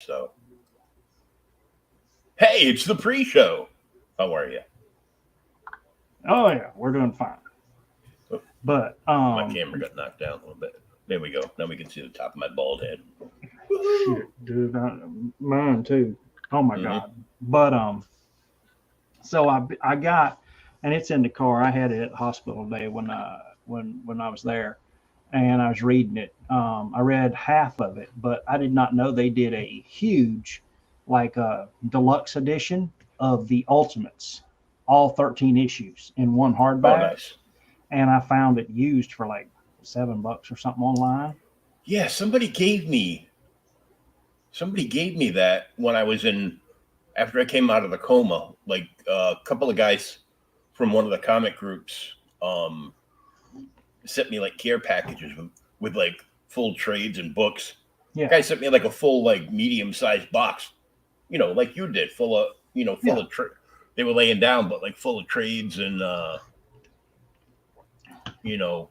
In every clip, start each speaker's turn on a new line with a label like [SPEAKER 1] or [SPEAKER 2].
[SPEAKER 1] So, hey, it's the pre-show. How are you?
[SPEAKER 2] Oh yeah, we're doing fine.
[SPEAKER 1] Oh,
[SPEAKER 2] But
[SPEAKER 1] my camera got knocked down a little bit. There we go. Now we can see the top of my bald head.
[SPEAKER 2] shit,
[SPEAKER 1] Woohoo!
[SPEAKER 2] dude, mine too. Oh my
[SPEAKER 1] Mm-hmm.
[SPEAKER 2] god. But so I got, and it's in the car. I had it at the hospital today when I was there, and I was reading it. I read half of it, but I did not know they did a huge, like deluxe edition of the Ultimates, all 13 issues in one
[SPEAKER 1] Oh,
[SPEAKER 2] hardback,
[SPEAKER 1] nice.
[SPEAKER 2] and I found it used for like $7 or something online.
[SPEAKER 1] Yeah, somebody gave me that when I was in after I came out of the coma. Like a couple of guys from one of the comic groups sent me like care packages with like full trades and books.
[SPEAKER 2] Yeah,
[SPEAKER 1] Guy sent me like a full like medium sized box, like you did, full of full
[SPEAKER 2] yeah,
[SPEAKER 1] of they were laying down, but like full of trades and you know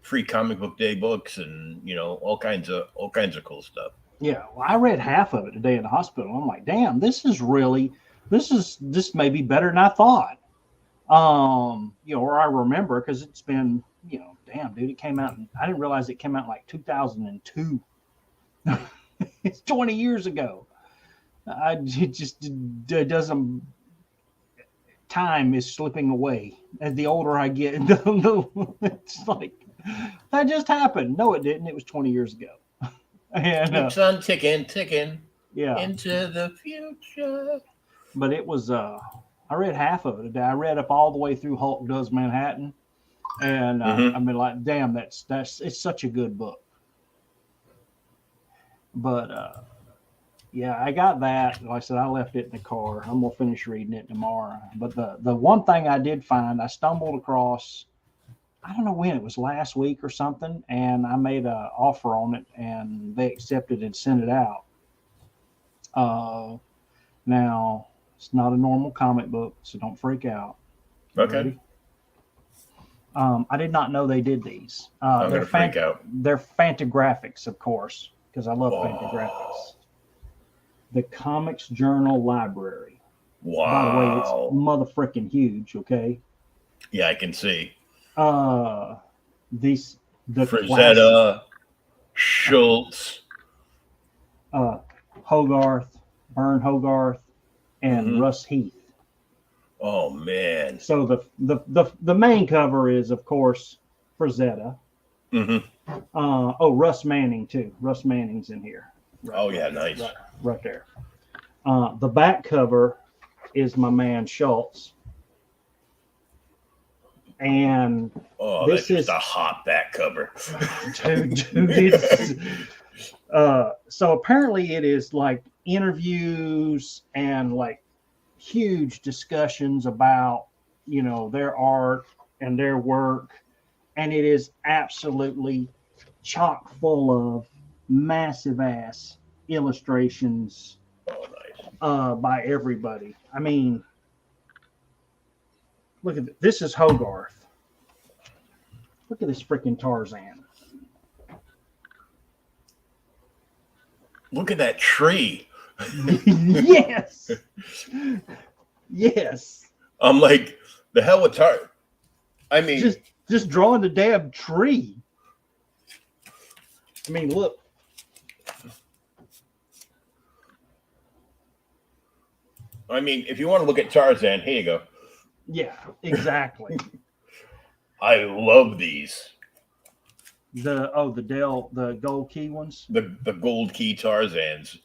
[SPEAKER 1] free comic book day books and all kinds of cool stuff.
[SPEAKER 2] yeah. Well, I read half of it today in the hospital. I'm like, damn, this may be better than I thought. Or I remember because it's been, damn, dude, it came out. I didn't realize it came out in like 2002. It's 20 years ago. It just it doesn't. Time is slipping away as the older I get. It's like that just happened. No, it didn't. It was 20 years ago. And
[SPEAKER 1] Keeps on ticking, ticking
[SPEAKER 2] yeah,
[SPEAKER 1] into the future.
[SPEAKER 2] but it was. I read half of it today. I read up all the way through Hulk Does Manhattan, and
[SPEAKER 1] Mm-hmm.
[SPEAKER 2] I mean, like, damn, that's it's such a good book. But yeah, I got that. Like I said, I left it in the car. I'm gonna finish reading it tomorrow. But the one thing I did find, I stumbled across. I don't know when it was last week or something, and I made an offer on it, and they accepted and sent it out. Uh, Now it's not a normal comic book, so don't freak out. You
[SPEAKER 1] Okay,
[SPEAKER 2] ready? I did not know they did these.
[SPEAKER 1] I'm gonna freak out.
[SPEAKER 2] They're Fantagraphics, of course, because I love
[SPEAKER 1] Oh,
[SPEAKER 2] Fantagraphics. The Comics Journal Library. By the way, it's
[SPEAKER 1] wow.
[SPEAKER 2] motherfucking huge. Okay.
[SPEAKER 1] Yeah, I can see
[SPEAKER 2] Uh, these the classic.
[SPEAKER 1] Frazetta, Schultz.
[SPEAKER 2] Uh, Hogarth, Vern Hogarth, and
[SPEAKER 1] Mm-hmm.
[SPEAKER 2] Russ Heath.
[SPEAKER 1] Oh man.
[SPEAKER 2] So the main cover is, of course, Frazetta.
[SPEAKER 1] Mm-hmm.
[SPEAKER 2] Russ Manning too. Russ Manning's in here,
[SPEAKER 1] Oh yeah, nice.
[SPEAKER 2] right there. The back cover is my man Schultz, and
[SPEAKER 1] Oh, that's
[SPEAKER 2] this
[SPEAKER 1] just a
[SPEAKER 2] is
[SPEAKER 1] hot back cover.
[SPEAKER 2] dude, it's so apparently it is like interviews and like huge discussions about their art and their work, and it is absolutely chock full of massive ass illustrations
[SPEAKER 1] Oh, nice.
[SPEAKER 2] by everybody. I mean, look at this is Hogarth. Look at this freaking Tarzan.
[SPEAKER 1] Look at that tree.
[SPEAKER 2] Yes, yes.
[SPEAKER 1] I'm like, the hell with Tar. I mean,
[SPEAKER 2] Just just drawing the damn tree. I mean, look.
[SPEAKER 1] if you want to look at Tarzan, here you go.
[SPEAKER 2] Yeah, exactly.
[SPEAKER 1] I love these.
[SPEAKER 2] The gold key ones.
[SPEAKER 1] The gold key Tarzans.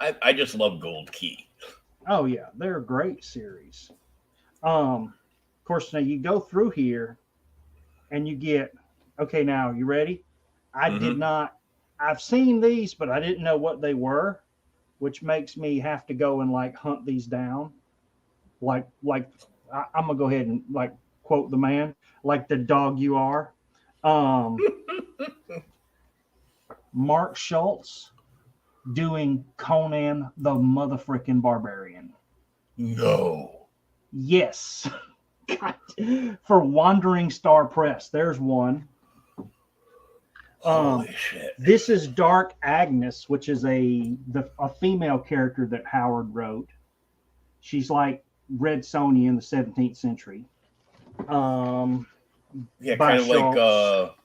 [SPEAKER 1] I just love gold key.
[SPEAKER 2] Oh yeah, they're a great series. Of course, now you go through here and you get. Okay, now you ready? I did
[SPEAKER 1] Mm-hmm.
[SPEAKER 2] not. I've seen these, but I didn't know what they were, which makes me have to go and like hunt these down. Like I'm gonna go ahead and like quote the man, like the dog you are. Um, Mark Schultz doing Conan the motherfucking Barbarian.
[SPEAKER 1] No.
[SPEAKER 2] Yes. God. For Wandering Star Press. There's one.
[SPEAKER 1] Holy shit.
[SPEAKER 2] This is Dark Agnes, which is a female character that Howard wrote. She's like Red Sonja in the 17th century.
[SPEAKER 1] Yeah,
[SPEAKER 2] by Schultz.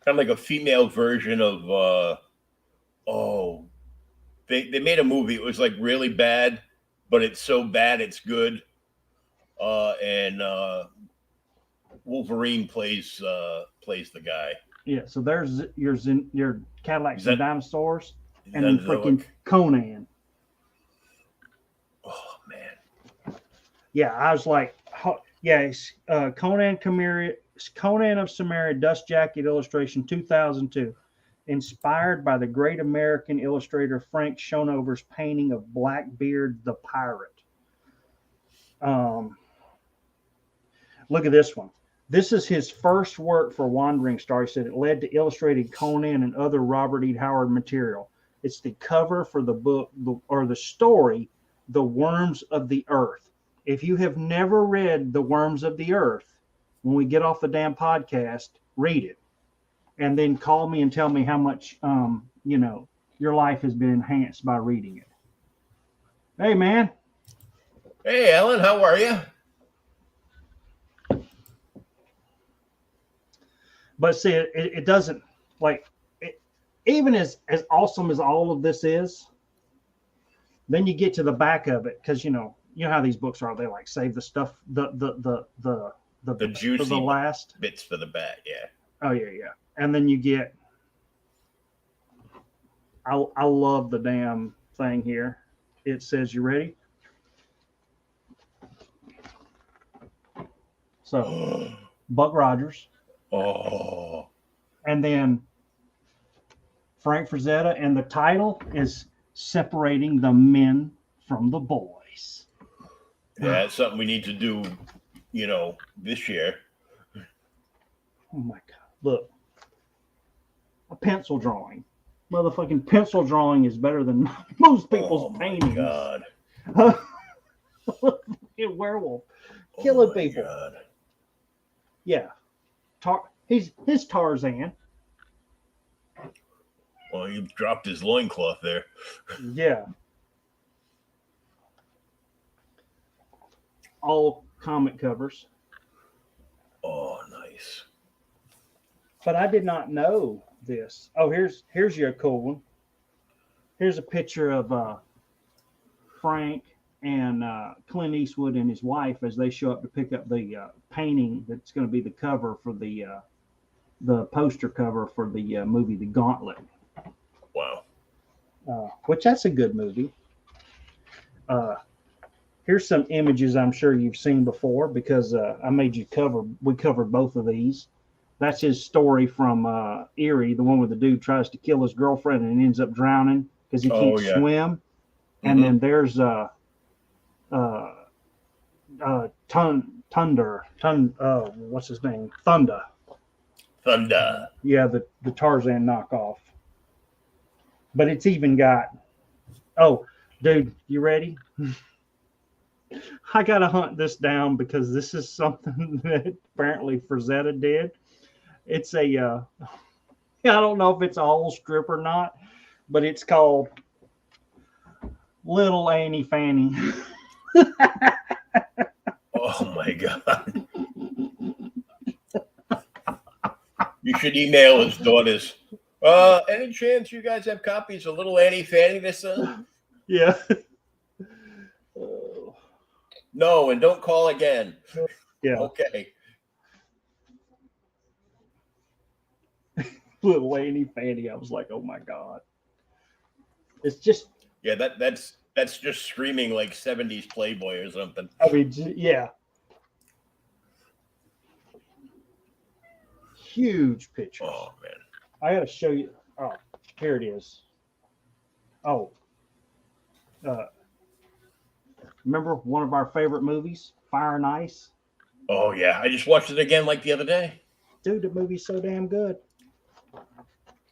[SPEAKER 1] kind of like a female version of they made a movie. It was like really bad, but it's so bad it's good. And Wolverine plays the guy.
[SPEAKER 2] Yeah, so there's your Cadillacs and Dinosaurs, and then freaking
[SPEAKER 1] Look.
[SPEAKER 2] Conan.
[SPEAKER 1] Oh man.
[SPEAKER 2] Yeah, I was like, yeah, Conan of Samaria, Dust Jacket illustration, 2002, inspired by the great American illustrator Frank Shonover's painting of Blackbeard the Pirate. Look at this one. This is his first work for Wandering Star. He said it led to illustrated Conan and other Robert E. Howard material. It's the cover for the book or the story, The Worms of the Earth. If you have never read The Worms of the Earth, when we get off the damn podcast, read it. And then call me and tell me how much, your life has been enhanced by reading it. Hey, man.
[SPEAKER 1] Hey, Alan, how are you?
[SPEAKER 2] But see, it doesn't, like, even as awesome as all of this is, then you get to the back of it, because you know how these books are. They like save the stuff, the
[SPEAKER 1] juicy
[SPEAKER 2] for the last
[SPEAKER 1] bits for the back. Yeah.
[SPEAKER 2] Oh yeah. And then you get, I love the damn thing here. It says, you ready? So Buck Rogers.
[SPEAKER 1] Oh.
[SPEAKER 2] And then Frank Frazetta, and the title is Separating the Men from the Boys.
[SPEAKER 1] Yeah, that's something we need to do, this year.
[SPEAKER 2] Oh my God. Look. A pencil drawing. Motherfucking pencil drawing is better than most people's paintings.
[SPEAKER 1] God.
[SPEAKER 2] Werewolf. Killing people.
[SPEAKER 1] God.
[SPEAKER 2] Yeah. He's Tarzan.
[SPEAKER 1] Well, he dropped his loincloth there.
[SPEAKER 2] Yeah. All comic covers.
[SPEAKER 1] Oh, nice.
[SPEAKER 2] But I did not know this. Oh, here's your cool one. Here's a picture of Frank and Clint Eastwood and his wife as they show up to pick up the painting that's going to be the cover for the poster cover for the movie The Gauntlet.
[SPEAKER 1] Wow.
[SPEAKER 2] Which that's a good movie. Here's some images I'm sure you've seen before, because we covered both of these. That's his story from Erie, the one where the dude tries to kill his girlfriend and ends up drowning because he can't swim. Mm-hmm. And then there's what's his name? Thunder. Yeah, the Tarzan knockoff. But it's even got, oh, dude, you ready? I got to hunt this down because this is something that apparently Frazetta did. It's I don't know if it's a whole strip or not, but it's called Little Annie Fanny.
[SPEAKER 1] Oh my God. You should email his daughters. Any chance you guys have copies of Little Annie Fanny this?
[SPEAKER 2] Yeah.
[SPEAKER 1] No, and don't call again.
[SPEAKER 2] Yeah.
[SPEAKER 1] Okay.
[SPEAKER 2] Little Annie Fanny. I was like, oh my God. It's just.
[SPEAKER 1] Yeah, that's just screaming like 70s Playboy or something.
[SPEAKER 2] I mean, yeah. Huge pictures.
[SPEAKER 1] Oh man.
[SPEAKER 2] I gotta show you. Oh, here it is. Oh. Remember one of our favorite movies, Fire and Ice?
[SPEAKER 1] Oh yeah, I just watched it again like the other day.
[SPEAKER 2] Dude, the movie's so damn good.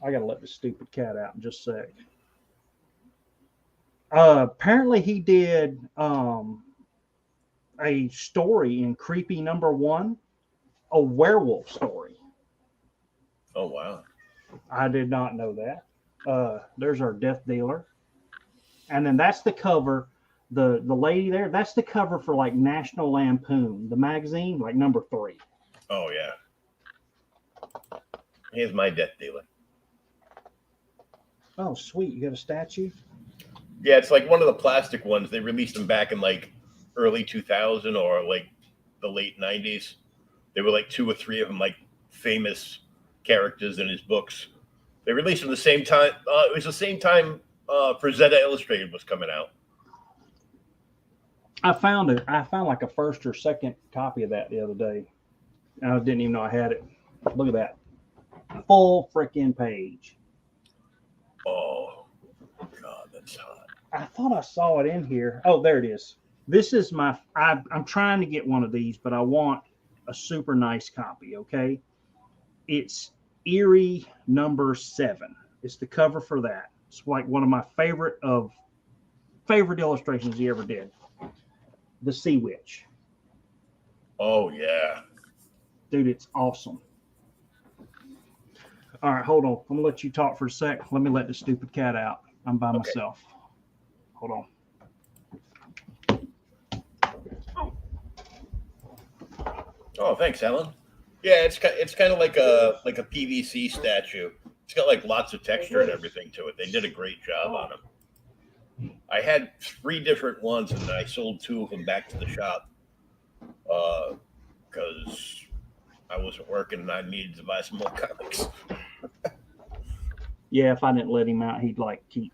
[SPEAKER 2] I gotta let this stupid cat out in just a sec. Apparently he did a story in Creepy #1, a werewolf story.
[SPEAKER 1] Oh wow.
[SPEAKER 2] I did not know that. There's our Death Dealer, and then that's the cover. The lady there, that's the cover for like National Lampoon, the magazine, like number 3.
[SPEAKER 1] Oh yeah. Here's my Death Dealer.
[SPEAKER 2] Oh, sweet! You got a statue?
[SPEAKER 1] Yeah, it's like one of the plastic ones. They released them back in like early 2000 or like the late 90s. There were like 2 or 3 of them, like famous characters in his books. They released them the same time. It was the same time Frazetta Illustrated was coming out.
[SPEAKER 2] I found it. I found like a first or second copy of that the other day. I didn't even know I had it. Look at that. Full freaking page.
[SPEAKER 1] Oh, God, that's hot.
[SPEAKER 2] I thought I saw it in here. Oh, there it is. This is I'm trying to get one of these, but I want a super nice copy, okay? It's Eerie number 7. It's the cover for that. It's like one of my favorite illustrations he ever did. The Sea Witch.
[SPEAKER 1] Oh, yeah.
[SPEAKER 2] Dude, it's awesome. All right, hold on. I'm going to let you talk for a sec. Let me let the stupid cat out. I'm by myself. Hold on.
[SPEAKER 1] Oh, thanks, Alan. Yeah, it's kind of like a PVC statue. It's got like lots of texture and everything to it. They did a great job on them. I had 3 different ones, and I sold 2 of them back to the shop because I wasn't working and I needed to buy some more comics.
[SPEAKER 2] Yeah, if I didn't let him out, he'd like keep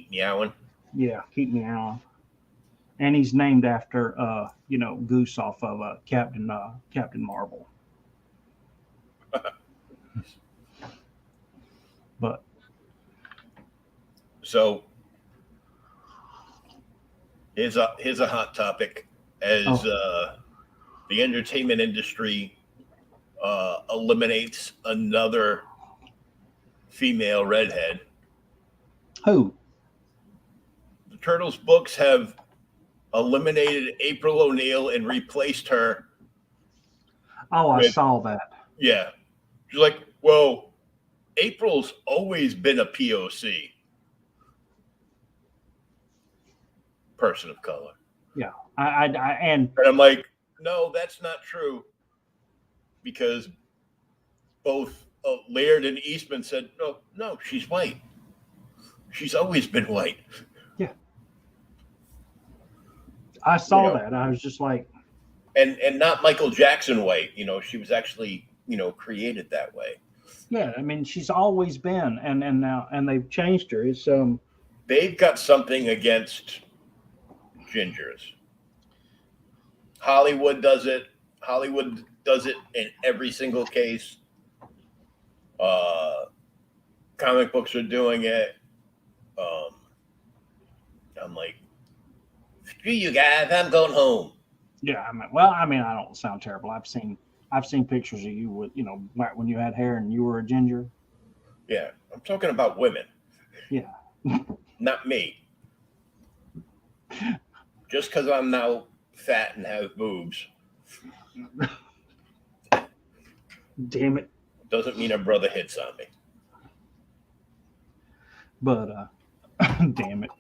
[SPEAKER 1] meowing.
[SPEAKER 2] Yeah, keep meowing. And he's named after Goose off of Captain Marvel. But
[SPEAKER 1] so here's a hot topic as the entertainment industry eliminates another female redhead.
[SPEAKER 2] Who?
[SPEAKER 1] The Turtles books have eliminated April O'Neil and replaced her.
[SPEAKER 2] Oh, I saw that.
[SPEAKER 1] Yeah. She's like, well, April's always been a POC. Person of color.
[SPEAKER 2] Yeah. And
[SPEAKER 1] I'm like, no, that's not true. Because both Laird and Eastman said, no, she's white. She's always been white.
[SPEAKER 2] Yeah. I saw that. I was just like.
[SPEAKER 1] And not Michael Jackson white. She was actually, created that way.
[SPEAKER 2] Yeah, I mean, she's always been, and now they've changed her. It's
[SPEAKER 1] They've got something against gingers. Hollywood does it. Hollywood does it in every single case. Comic books are doing it. I'm like, screw you guys, I'm going home.
[SPEAKER 2] Yeah, I don't sound terrible. I've seen pictures of you with, back when you had hair and you were a ginger.
[SPEAKER 1] Yeah, I'm talking about women.
[SPEAKER 2] Yeah.
[SPEAKER 1] Not me. Just because I'm now fat and have boobs.
[SPEAKER 2] Damn it.
[SPEAKER 1] Doesn't mean a brother hits on me.
[SPEAKER 2] But, damn it.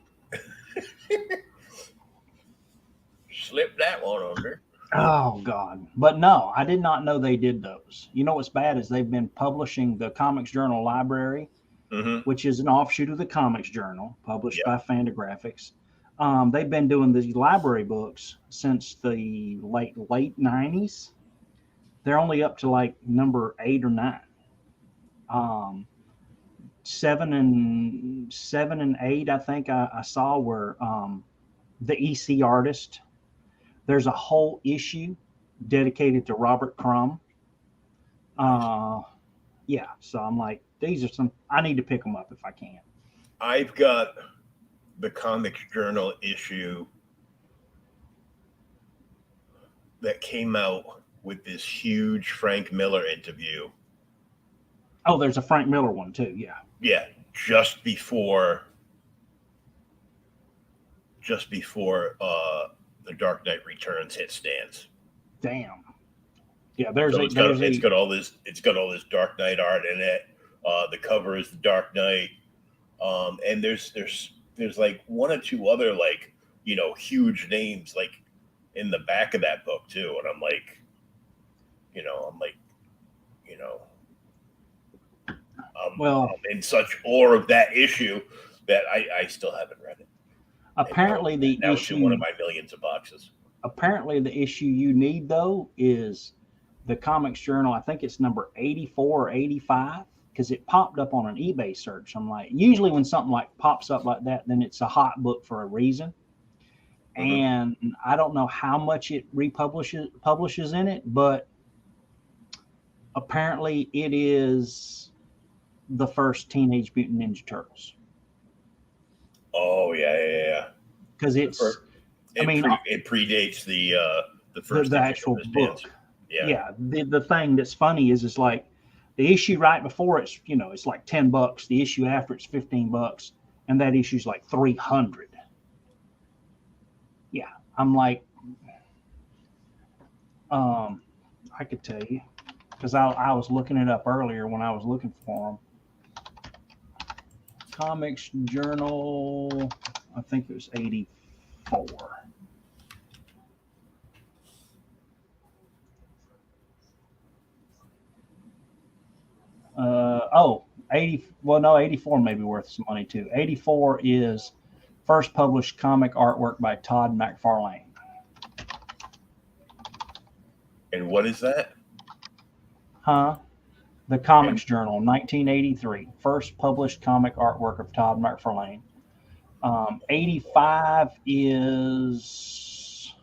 [SPEAKER 1] Slip that one under.
[SPEAKER 2] Oh, God. But no, I did not know they did those. You know what's bad is they've been publishing the Comics Journal Library, which is an offshoot of the Comics Journal, published by Fantagraphics. They've been doing these library books since the late 90s. They're only up to like number 8 or 9. 7 and 8, I think I saw were the EC artist. There's a whole issue dedicated to Robert Crumb. Yeah, so I'm like, these are I need to pick them up if I can.
[SPEAKER 1] I've got the Comics Journal issue that came out with this huge Frank Miller interview.
[SPEAKER 2] Oh, there's a Frank Miller one too. Yeah.
[SPEAKER 1] Yeah, just before The Dark Knight Returns hit stands.
[SPEAKER 2] Damn. Yeah,
[SPEAKER 1] it's got all this Dark Knight art in it. The cover is the Dark Knight, and there's like one or two other like huge names like in the back of that book too, and I'm like, you know,
[SPEAKER 2] Well,
[SPEAKER 1] I'm in such awe of that issue that I still haven't read it.
[SPEAKER 2] apparently the
[SPEAKER 1] Now it's in one of
[SPEAKER 2] issue
[SPEAKER 1] my millions of boxes.
[SPEAKER 2] apparently the issue you need though is the Comics Journal. I think it's number 84 or 85 because it popped up on an eBay search. I'm like, usually when something like pops up like that, then it's a hot book for a reason.
[SPEAKER 1] Mm-hmm.
[SPEAKER 2] And I don't know how much it publishes in it, but apparently it is the first Teenage Mutant Ninja Turtles
[SPEAKER 1] Oh yeah.
[SPEAKER 2] because it's. I mean,
[SPEAKER 1] It predates the first
[SPEAKER 2] the
[SPEAKER 1] issue
[SPEAKER 2] actual
[SPEAKER 1] of this
[SPEAKER 2] book.
[SPEAKER 1] dance. Yeah.
[SPEAKER 2] Yeah. The thing that's funny is like the issue right before it's like $10. The issue after it's $15, and that issue's like 300. Yeah, I'm like, I could tell you because I was looking it up earlier when I was looking for them. Comics Journal, I think it was 84. Oh, 80. Well, no, 84 may be worth some money too. 84 is first published comic artwork by Todd McFarlane.
[SPEAKER 1] And what is that?
[SPEAKER 2] Huh? The Comics Journal, 1983. First published comic artwork of Todd McFarlane. 85 is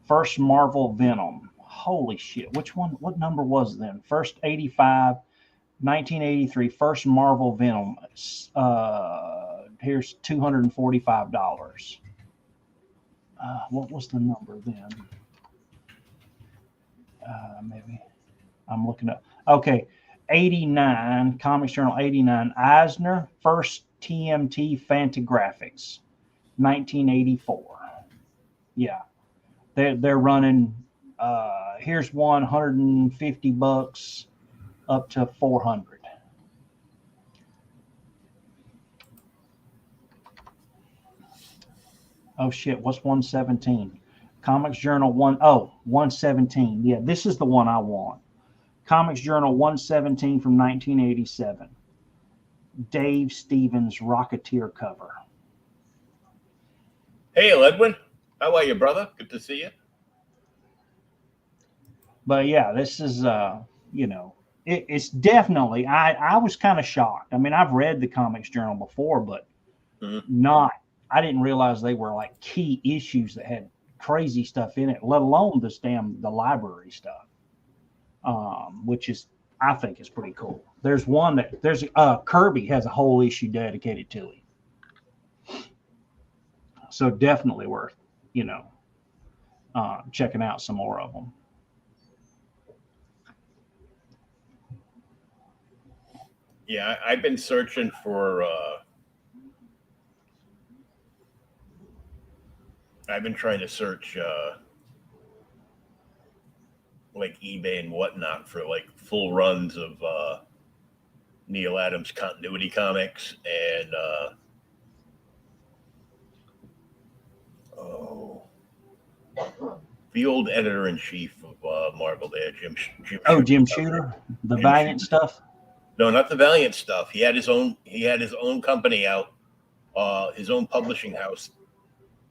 [SPEAKER 2] first Marvel Venom. Holy shit. Which one? What number was it then? First 85, 1983, first Marvel Venom. Here's $245. What was the number then? Maybe I'm looking up. Okay, 89, Comics Journal 89, Eisner, first TMT Fantagraphics, 1984. Yeah, they're running. Here's $150 up to 400. Oh shit, what's 117? Comics Journal 117. Yeah, this is the one I want. Comics Journal 117 from 1987. Dave Stevens Rocketeer cover.
[SPEAKER 1] Hey, Edwin. How are you, brother? Good to see you.
[SPEAKER 2] But yeah, this is it's definitely I was kind of shocked. I mean, I've read the Comics Journal before, but not I didn't realize they were like key issues that had crazy stuff in it, let alone the library stuff. Which is I think is pretty cool. There's Kirby has a whole issue dedicated to him. So definitely worth, checking out some more of them.
[SPEAKER 1] Yeah, I've been searching for. I've been trying to search like eBay and whatnot for like full runs of Neil Adams continuity comics and the old editor in chief of Marvel there, Jim.
[SPEAKER 2] Jim Shooter, the Jim Valiant Shooter stuff.
[SPEAKER 1] No, not the Valiant stuff. He had his own company out, his own publishing house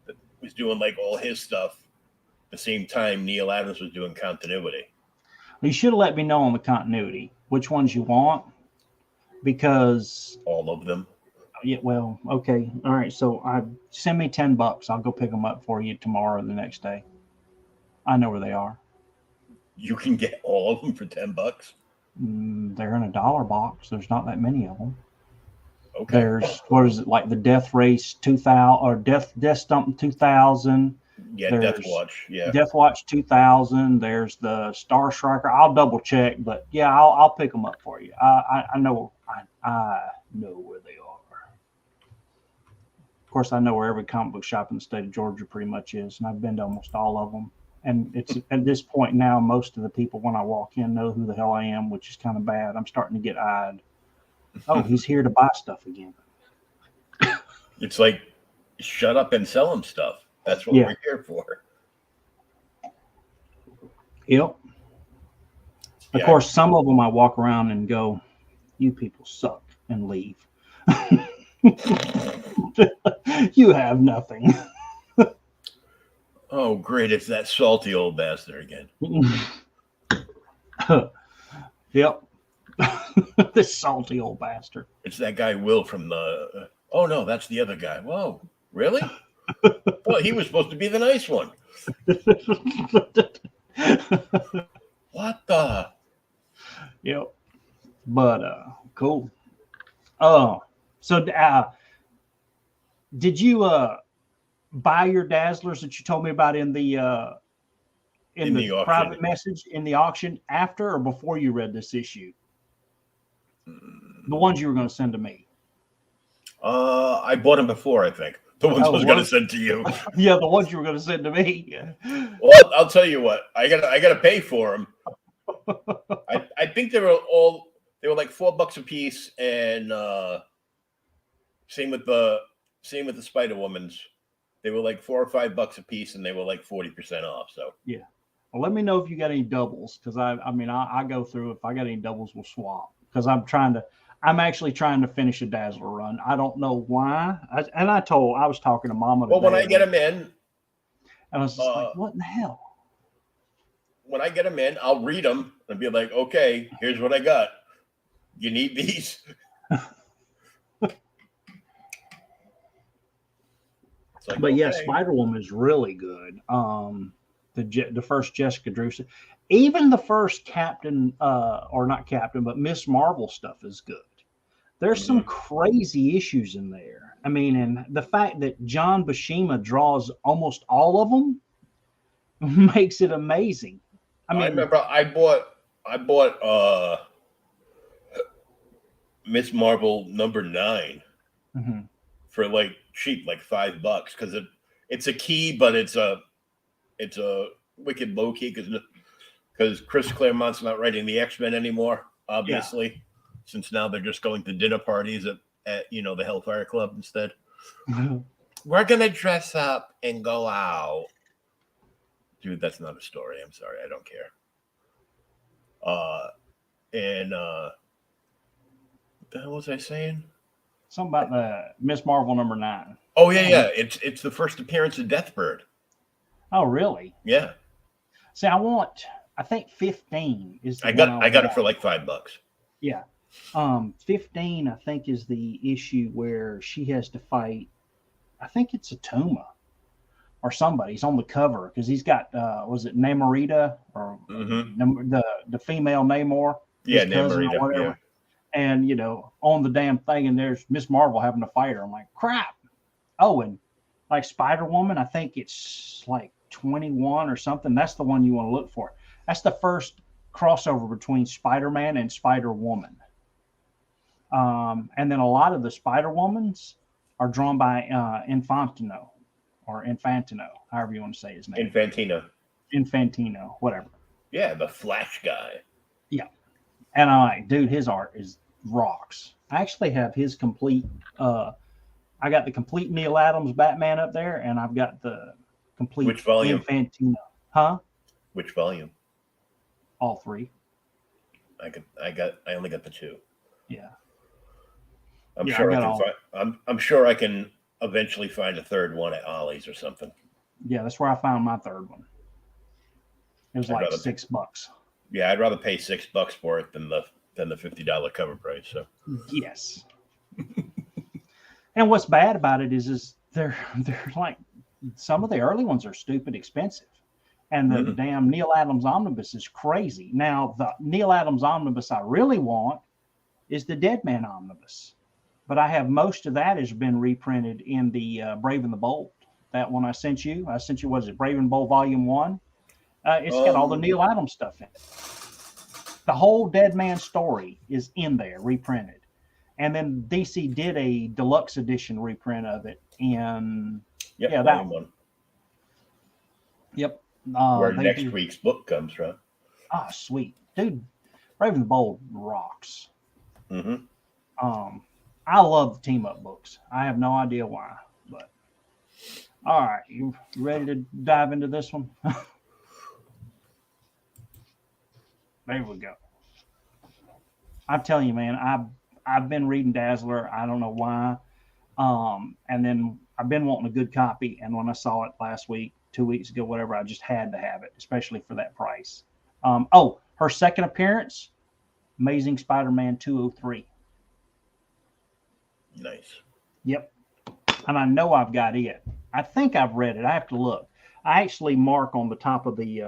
[SPEAKER 1] that was doing like all his stuff. At the same time, Neil Adams was doing continuity.
[SPEAKER 2] You should have let me know on the continuity which ones you want, because
[SPEAKER 1] all of them.
[SPEAKER 2] Yeah, well, okay, all right. So send me $10. I'll go pick them up for you tomorrow or the next day. I know where they are.
[SPEAKER 1] You can get all of them for $10.
[SPEAKER 2] They're in a $1 box. There's not that many of them.
[SPEAKER 1] Okay.
[SPEAKER 2] There's what is it, like the Death Race 2000 or Death Stump 2000?
[SPEAKER 1] Yeah, Death Watch. Yeah,
[SPEAKER 2] Death Watch 2000. There's the Star Striker. I'll double check, but yeah, I'll pick them up for you. I know I know where they are. Of course, I know where every comic book shop in the state of Georgia pretty much is, and I've been to almost all of them. And it's at this point now, most of the people when I walk in know who the hell I am, which is kind of bad. I'm starting to get eyed. Oh, he's here to buy stuff again.
[SPEAKER 1] It's like, shut up and sell him stuff. That's what we're here for.
[SPEAKER 2] Yep. Of course, some of them I walk around and go, you people suck, and leave. You have nothing.
[SPEAKER 1] Oh, great. It's that salty old bastard again.
[SPEAKER 2] Yep. This salty old bastard.
[SPEAKER 1] It's that guy Will from the... Oh, no, that's the other guy. Whoa, really? Well, he was supposed to be the nice one. What the?
[SPEAKER 2] Yep. But, cool. So, did you buy your Dazzlers that you told me about in the private message in the auction after or before you read this issue? The ones you were going to send to me.
[SPEAKER 1] I bought them before, I think. The ones I was going to send to you.
[SPEAKER 2] Yeah, the ones you were going to send to me.
[SPEAKER 1] Well, I'll tell you what. I gotta pay for them. I think they were like $4 a piece, and same with the Spider-Woman's. They were like $4 or $5 a piece, and they were like 40% off. So
[SPEAKER 2] yeah. Well, let me know if you got any doubles, because I go through. If I got any doubles, we'll swap. Because I'm actually trying to finish a Dazzler run. I don't know why. I was talking to Mama today.
[SPEAKER 1] Well, when I get them in,
[SPEAKER 2] and I was just like, what in the hell?
[SPEAKER 1] When I get them in, I'll read them and be like, okay, here's what I got. You need these?
[SPEAKER 2] Like, but yeah, Spider-Woman is really good. The first Jessica Drew, even the first Captain, or not Captain, but Miss Marvel stuff is good. There's some crazy issues in there. I mean, and the fact that John Buscema draws almost all of them makes it amazing. I
[SPEAKER 1] remember I bought Miss Marvel number 9 for like cheap, like $5, because it's a key, but it's a wicked low key because Chris Claremont's not writing the X-Men anymore, obviously, since now they're just going to dinner parties at the Hellfire Club instead. We're gonna dress up and go out. Dude, that's not a story. I'm sorry. I don't care. And what the hell was I saying?
[SPEAKER 2] Something about the Miss Marvel number 9.
[SPEAKER 1] Oh, yeah. It's the first appearance of Deathbird.
[SPEAKER 2] Oh, really?
[SPEAKER 1] Yeah.
[SPEAKER 2] See, I think 15 is the
[SPEAKER 1] I got it for like $5.
[SPEAKER 2] Yeah. 15, I think, is the issue where she has to fight, I think it's Atuma. Or somebody's on the cover because he's got was it Namorita or the female Namor?
[SPEAKER 1] Yeah, Namorita. Or whatever.
[SPEAKER 2] Yeah. And on the damn thing, and there's Miss Marvel having to fight her. I'm like, crap. Oh, and like Spider-Woman, I think it's like 21 or something. That's the one you want to look for. That's the first crossover between Spider-Man and Spider-Woman. And then a lot of the Spider-Womans are drawn by Infantino. Or Infantino, however you want to say his name. Infantino, whatever.
[SPEAKER 1] Yeah, the Flash guy.
[SPEAKER 2] Yeah. And I'm like, dude, his art is rocks. I actually have his complete, I got the complete Neil Adams Batman up there, and I've got the complete
[SPEAKER 1] Which volume?
[SPEAKER 2] Infantino. Huh?
[SPEAKER 1] Which volume?
[SPEAKER 2] All 3.
[SPEAKER 1] I only got the 2.
[SPEAKER 2] Yeah.
[SPEAKER 1] I'm sure I can eventually find a third one at Ollie's or something.
[SPEAKER 2] Yeah, that's where I found my third one. It was like $6.
[SPEAKER 1] Yeah, I'd rather pay $6 for it than the $50 cover price. So
[SPEAKER 2] yes. And what's bad about it is they're like some of the early ones are stupid expensive, and the damn Neil Adams Omnibus is crazy. Now the Neil Adams Omnibus I really want is the Dead Man Omnibus. But I have most of that has been reprinted in the Brave and the Bold. That one I sent you. Was it Brave and Bold Volume 1? It's got all the Neil Adams stuff in it. The whole Dead Man story is in there, reprinted. And then DC did a deluxe edition reprint of it in that one.
[SPEAKER 1] Yep. Where
[SPEAKER 2] They
[SPEAKER 1] next
[SPEAKER 2] do.
[SPEAKER 1] week's book comes from.
[SPEAKER 2] Ah, sweet dude. Raven Bold rocks.
[SPEAKER 1] Mm-hmm.
[SPEAKER 2] I love the team up books. I have no idea why, but all right, you ready to dive into this one? There we go. I'm telling you, man, I've been reading Dazzler. I don't know why. And then I've been wanting a good copy, and when I saw it last week, 2 weeks ago, whatever, I just had to have it, especially for that price. Oh, her second appearance, Amazing Spider-Man 203.
[SPEAKER 1] Nice.
[SPEAKER 2] Yep. And I know I've got it. I think I've read it. I have to look. I actually mark on the top of the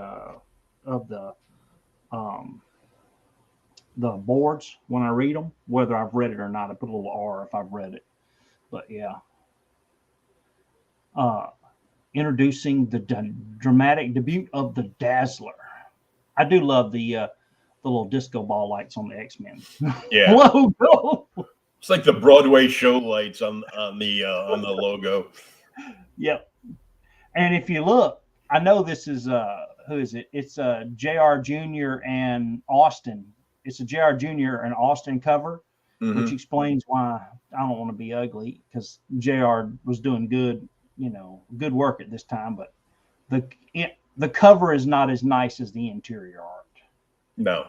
[SPEAKER 2] um, boards when I read them whether I've read it or not. I put a little R if I've read it. But yeah. Uh, Introducing the dramatic debut of the Dazzler. I do love the little disco ball lights on the X-Men
[SPEAKER 1] Yeah.
[SPEAKER 2] logo.
[SPEAKER 1] It's like the Broadway show lights on the logo.
[SPEAKER 2] Yep. And if you look, I know this is who is it? It's JR Jr. and Austin. It's a JR Jr. and Austin cover, which explains why I don't want to be ugly, because JR was doing good, good work at this time, but the cover is not as nice as the interior art.
[SPEAKER 1] No.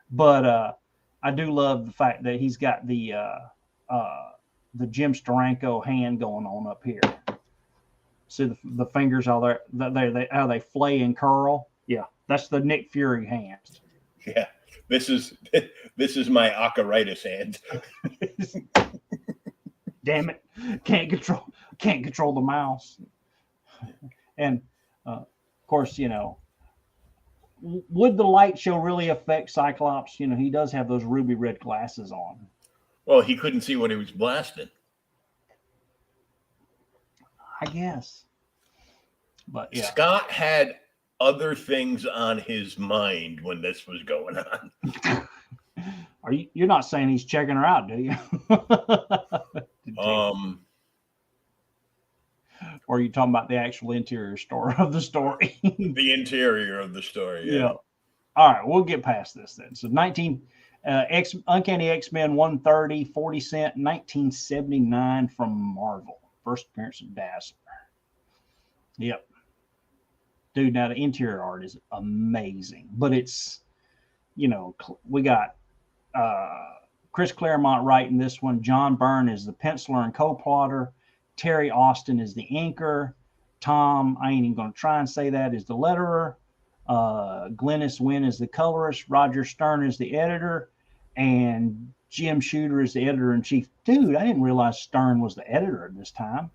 [SPEAKER 2] But I do love the fact that he's got the Jim Steranko hand going on up here. See the fingers, how they flay and curl. Yeah, that's the Nick Fury hand.
[SPEAKER 1] Yeah, this is my Akaritis hand.
[SPEAKER 2] Damn it! Can't control the mouse. And of course, would the light show really affect Cyclops? He does have those ruby red glasses on.
[SPEAKER 1] Well, he couldn't see what he was blasting.
[SPEAKER 2] I guess. But yeah.
[SPEAKER 1] Scott had other things on his mind when this was going on.
[SPEAKER 2] You're not saying he's checking her out, do you? Or are you talking about the actual interior story of the story?
[SPEAKER 1] The interior of the story, yeah.
[SPEAKER 2] All right, we'll get past this then. So Uncanny X-Men 130, 40 cent, 1979 from Marvel. First appearance of Dazzler. Yep. Dude, now the interior art is amazing. But it's, we got Chris Claremont writing this one. John Byrne is the penciler and co-plotter. Terry Austin is the inker. Tom, I ain't even going to try and say that, is the letterer. Glynis Wynn is the colorist. Roger Stern is the editor. And Jim Shooter is the editor-in-chief. Dude, I didn't realize Stern was the editor at this time.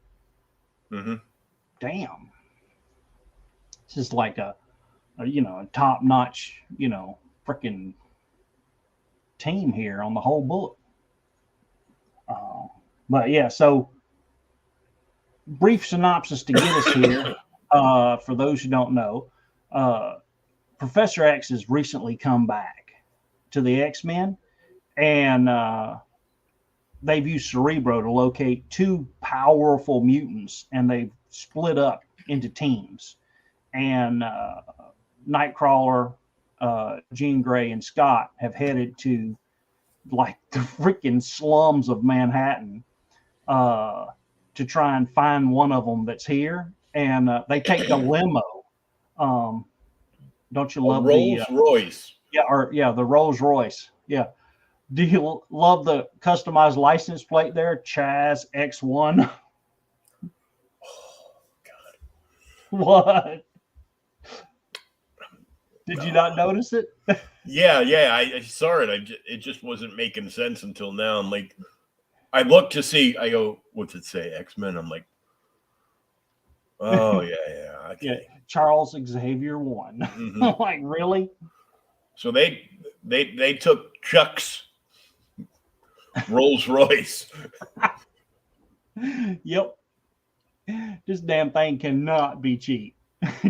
[SPEAKER 1] Mm-hmm.
[SPEAKER 2] Damn. This is like a top-notch, freaking team here on the whole book. But yeah, so brief synopsis to get us here. For those who don't know, Professor X has recently come back to the X-Men, and they've used Cerebro to locate two powerful mutants, and they've split up into teams. And Nightcrawler, Jean Grey, and Scott have headed to like the freaking slums of Manhattan to try and find one of them that's here. And they take the limo. Don't you love
[SPEAKER 1] the Rolls-Royce?
[SPEAKER 2] Yeah, the Rolls-Royce. Yeah. Do you love the customized license plate there? Chaz X1.
[SPEAKER 1] Oh, God.
[SPEAKER 2] What? Did you not notice it?
[SPEAKER 1] Yeah. I saw it. It just wasn't making sense until now. I'm like, I look to see. I go, what's it say? X-Men. I'm like, oh yeah. Okay.
[SPEAKER 2] Yeah, Charles Xavier 1. Mm-hmm. Like, really?
[SPEAKER 1] So they took Chuck's Rolls-Royce.
[SPEAKER 2] Yep. This damn thing cannot be cheap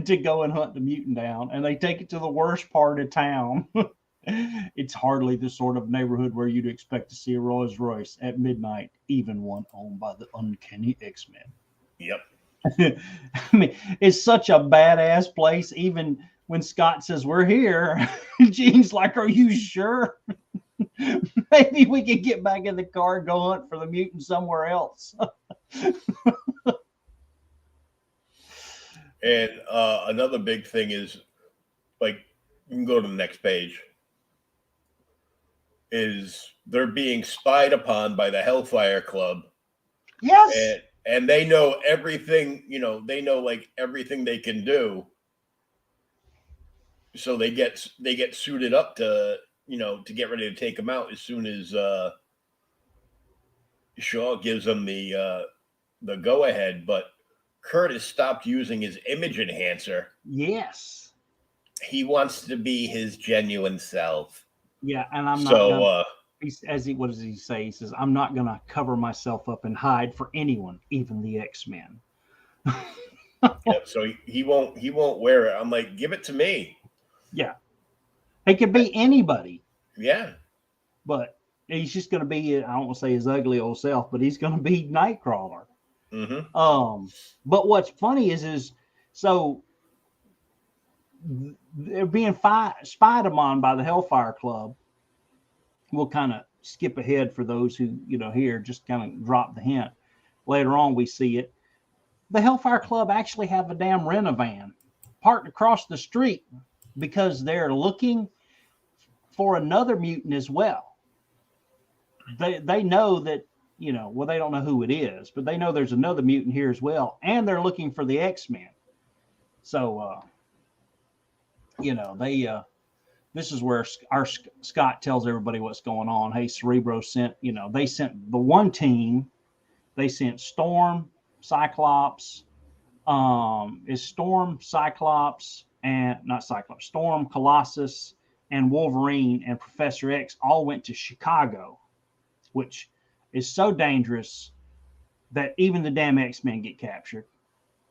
[SPEAKER 2] to go and hunt the mutant down, and they take it to the worst part of town. It's hardly the sort of neighborhood where you'd expect to see a Rolls-Royce at midnight, even one owned by the Uncanny X-Men.
[SPEAKER 1] Yep.
[SPEAKER 2] I mean, it's such a badass place. Even when Scott says we're here, Gene's like, "Are you sure? Maybe we can get back in the car and go hunt for the mutant somewhere else."
[SPEAKER 1] And another big thing is, like, you can go to the next page. Is they're being spied upon by the Hellfire Club,
[SPEAKER 2] Yes.
[SPEAKER 1] and they know everything. They know like everything they can do. So they get suited up to get ready to take them out as soon as Shaw gives them the go ahead. But Curtis stopped using his image enhancer.
[SPEAKER 2] Yes.
[SPEAKER 1] He wants to be his genuine self.
[SPEAKER 2] Yeah, and I'm not
[SPEAKER 1] So
[SPEAKER 2] gonna. What does he say? He says, "I'm not gonna cover myself up and hide for anyone, even the X-Men."
[SPEAKER 1] yeah, so he won't wear it. I'm like, give it to me.
[SPEAKER 2] Yeah, he could be anybody,
[SPEAKER 1] Yeah.
[SPEAKER 2] but he's just gonna be. I don't want to say his ugly old self, but he's gonna be Nightcrawler.
[SPEAKER 1] Mm-hmm.
[SPEAKER 2] But what's funny is so they're being spied upon by the Hellfire Club. We'll kind of skip ahead for those who here just kind of drop the hint. Later on, we see it. The Hellfire Club actually have a damn Renovan parked across the street because they're looking for another mutant as well. They know that well, they don't know who it is, but they know there's another mutant here as well, and they're looking for the X-Men. So they this is where our Scott tells everybody what's going on. Hey, Cerebro sent they sent the one team. They sent Storm, Cyclops. Is Storm, Cyclops, and not Cyclops, Storm, Colossus, and Wolverine and Professor X all went to Chicago, which is so dangerous that even the damn X-Men get captured.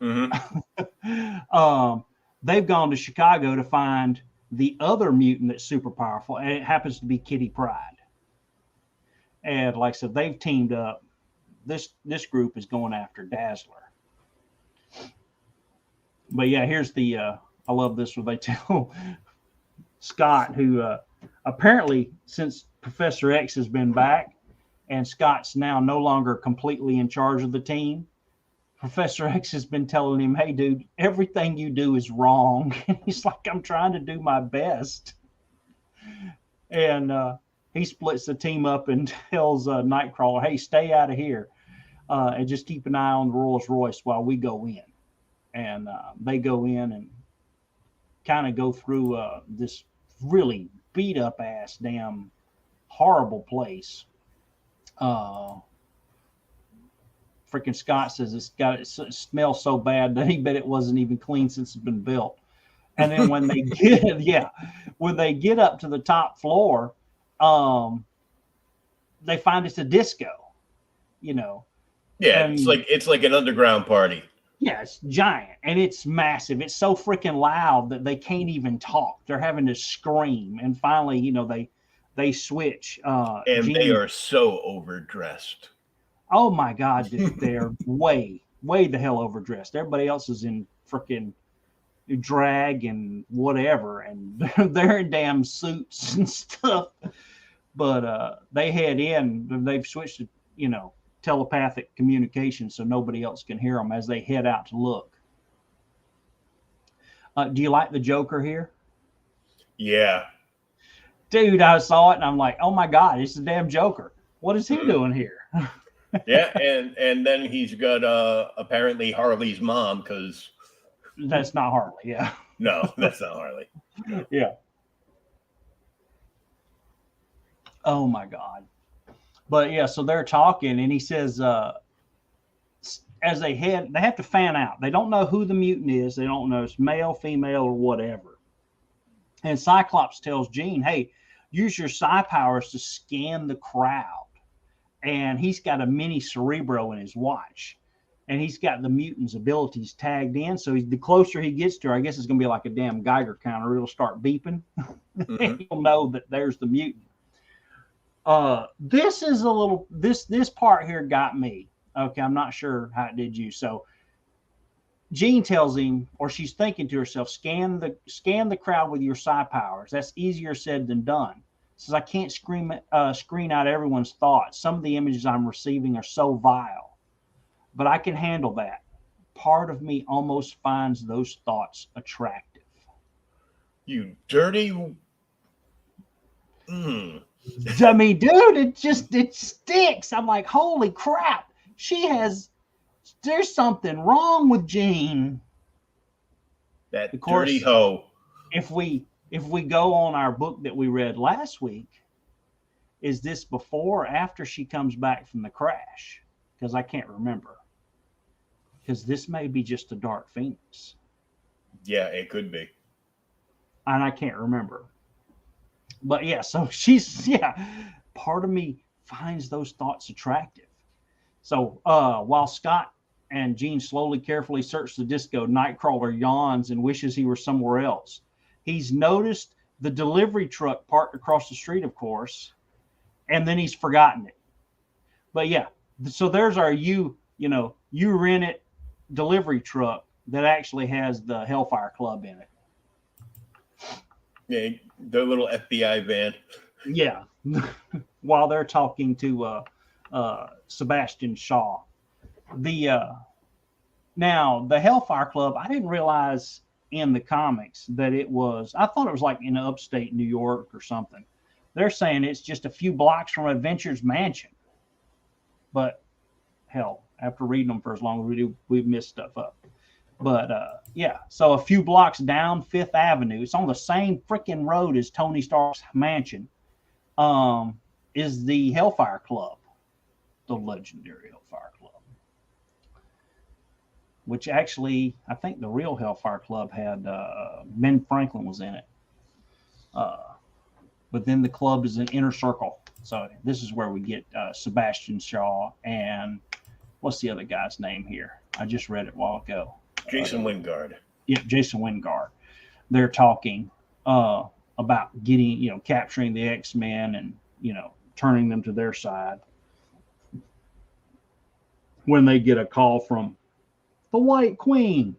[SPEAKER 1] Mm-hmm.
[SPEAKER 2] They've gone to Chicago to find the other mutant that's super powerful, and it happens to be Kitty Pryde. And like I said, they've teamed up. This group is going after Dazzler. But yeah, here's the I love this where they tell Scott, who apparently since Professor X has been back and Scott's now no longer completely in charge of the team, Professor X has been telling him, "Hey, dude, everything you do is wrong." And he's like, "I'm trying to do my best." And he splits the team up and tells Nightcrawler, "Hey, stay out of here and just keep an eye on the Rolls Royce while we go in." And they go in and kind of go through this really beat up ass damn horrible place. Freaking Scott says it smells so bad that he bet it wasn't even clean since it's been built. And then when they get up to the top floor, they find it's a disco,
[SPEAKER 1] Yeah,
[SPEAKER 2] and
[SPEAKER 1] it's like an underground party.
[SPEAKER 2] yeah, it's giant and it's massive. It's so freaking loud that they can't even talk. They're having to scream. And finally, they switch.
[SPEAKER 1] And they are so overdressed.
[SPEAKER 2] Oh my God, dude, they're way the hell overdressed. Everybody else is in freaking drag and whatever, and they're in damn suits and stuff. But they head in. They've switched to telepathic communication so nobody else can hear them as they head out to look. Do you like the Joker here?
[SPEAKER 1] Yeah.
[SPEAKER 2] Dude, I saw it and I'm like, oh my God, it's the damn Joker. What is he doing here?
[SPEAKER 1] Yeah, and then he's got apparently Harley's mom, because
[SPEAKER 2] that's not Harley. Yeah.
[SPEAKER 1] No, that's not Harley.
[SPEAKER 2] No. Yeah. Oh my God. But yeah, so they're talking and he says, as they have to fan out. They don't know who the mutant is. They don't know it's male, female, or whatever. And Cyclops tells Jean, "Hey, use your psi powers to scan the crowd." And he's got a mini Cerebro in his watch. And he's got the mutant's abilities tagged in. So the closer he gets to her, I guess it's going to be like a damn Geiger counter. It'll start beeping. Mm-hmm. He'll know that there's the mutant. This is a little, this part here got me. Okay, I'm not sure how it did you. So Jean tells him, or she's thinking to herself, scan the crowd with your psi powers. That's easier said than done. Says, I can't screen out everyone's thoughts. Some of the images I'm receiving are so vile, but I can handle that. Part of me almost finds those thoughts attractive.
[SPEAKER 1] You dirty.
[SPEAKER 2] I mean, dude, it sticks. I'm like, holy crap. There's something wrong with Jean.
[SPEAKER 1] That
[SPEAKER 2] of course,
[SPEAKER 1] dirty hoe.
[SPEAKER 2] If we go on our book that we read last week, is this before or after she comes back from the crash? Because I can't remember. Because this may be just a Dark Phoenix.
[SPEAKER 1] Yeah, it could be. And
[SPEAKER 2] I can't remember. But yeah, so part of me finds those thoughts attractive. So while Scott and Jean slowly, carefully search the disco, Nightcrawler yawns and wishes he were somewhere else. He's noticed the delivery truck parked across the street, of course, and then he's forgotten it. But yeah, so there's our you rent it delivery truck that actually has the Hellfire Club in it.
[SPEAKER 1] Yeah, their little FBI van.
[SPEAKER 2] Yeah, while they're talking to Sebastian Shaw. Now the Hellfire Club, I didn't realize in the comics that I thought it was like in upstate New York or something. They're saying it's just a few blocks from Adventure's mansion. But hell, after reading them for as long as we do, we've missed stuff up. But yeah, so a few blocks down Fifth Avenue, it's on the same freaking road as Tony Stark's mansion, is the Hellfire Club, the legendary Hellfire Club. Which actually, I think the real Hellfire Club had Ben Franklin was in it. But then the club is an inner circle. So this is where we get Sebastian Shaw and what's the other guy's name here? I just read it a while ago.
[SPEAKER 1] Jason Wingard.
[SPEAKER 2] Yeah, Jason Wingard. They're talking about getting, capturing the X-Men and, turning them to their side. When they get a call from the White Queen.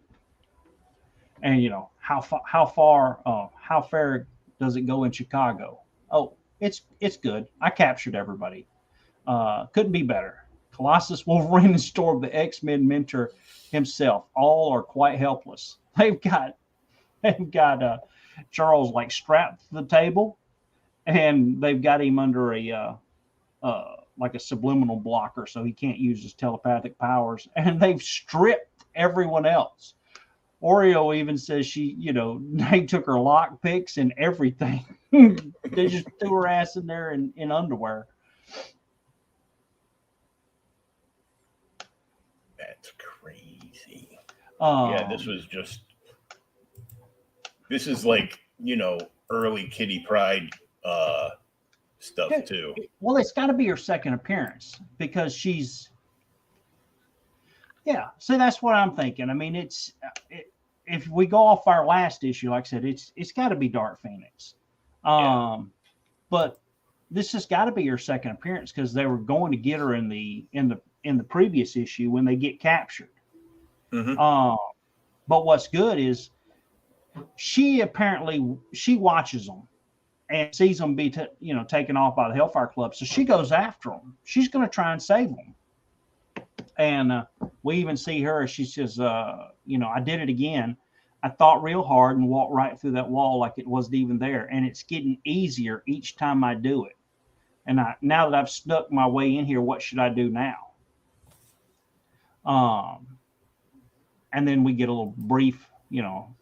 [SPEAKER 2] And, how fair does it go in Chicago? Oh, it's good. I captured everybody. Couldn't be better. Colossus, Wolverine, and Storm, the X-Men mentor himself, all are quite helpless. They've got Charles like strapped to the table, and they've got him under like a subliminal blocker, so he can't use his telepathic powers. And they've stripped everyone else. Oreo even says they took her lock picks and everything. They just threw her ass in there in underwear.
[SPEAKER 1] That's crazy.
[SPEAKER 2] Yeah,
[SPEAKER 1] this is like, early Kitty Pryde stuff too.
[SPEAKER 2] Well, it's got to be her second appearance because she's. Yeah, so that's what I'm thinking. I mean, if we go off our last issue, like I said, it's got to be Dark Phoenix. But this has got to be her second appearance because they were going to get her in the previous issue when they get captured.
[SPEAKER 1] Mm-hmm.
[SPEAKER 2] But what's good is she watches them and sees them be taken off by the Hellfire Club, so she goes after them. She's going to try and save them. And we even see her. She says, I did it again. I thought real hard and walked right through that wall like it wasn't even there. And it's getting easier each time I do it. And now that I've snuck my way in here, what should I do now? And then we get a little brief,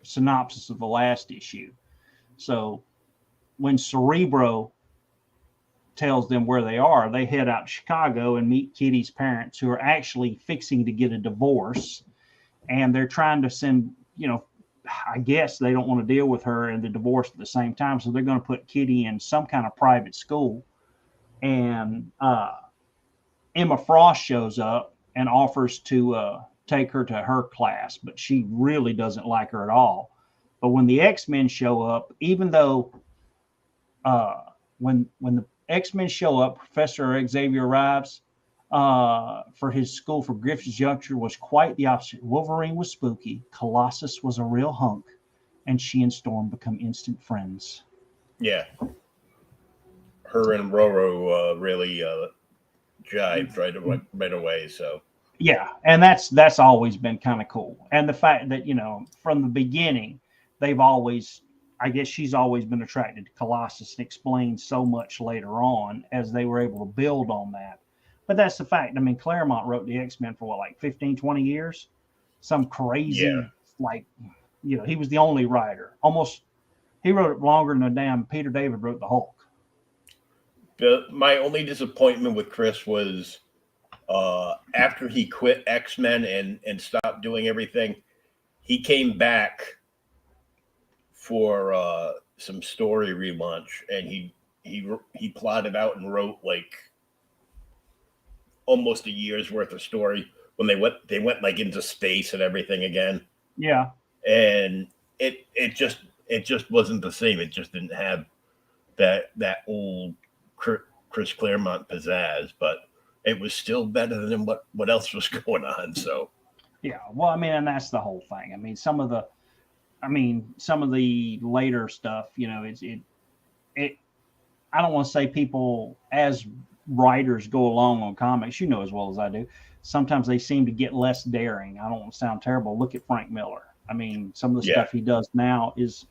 [SPEAKER 2] synopsis of the last issue. So when Cerebro tells them where they are, they head out to Chicago and meet Kitty's parents, who are actually fixing to get a divorce. And they're trying to send, I guess they don't want to deal with her and the divorce at the same time. So they're going to put Kitty in some kind of private school. And Emma Frost shows up and offers to take her to her class, but she really doesn't like her at all. But when the X-Men show up, even though when the X-Men show up, Professor Xavier arrives, for his school for Griffith's youngster was quite the opposite. Wolverine was spooky, Colossus was a real hunk, and she and Storm become instant friends.
[SPEAKER 1] Yeah, her and Roro really jived right away. So
[SPEAKER 2] Yeah, and that's always been kind of cool. And the fact that, from the beginning, they've always, I guess she's always been attracted to Colossus and explained so much later on as they were able to build on that. But that's the fact. I mean, Claremont wrote the X-Men for what, like 15, 20 years? Some
[SPEAKER 1] yeah,
[SPEAKER 2] crazy, like, he was the only writer. Almost, he wrote it longer than a damn Peter David wrote the Hulk.
[SPEAKER 1] my only disappointment with Chris was after he quit X-Men and stopped doing everything, he came back for some story relaunch, and he plotted out and wrote like almost a year's worth of story when they went like into space and everything again.
[SPEAKER 2] Yeah.
[SPEAKER 1] And it just wasn't the same. It just didn't have that old Chris Claremont pizzazz, but it was still better than what else was going on. So
[SPEAKER 2] Yeah. Well, I mean, and that's the whole thing. I mean, some of the later stuff, it I don't want to say people as writers go along on comics, as well as I do. Sometimes they seem to get less daring. I don't want to sound terrible. Look at Frank Miller. I mean, some of the stuff he does now is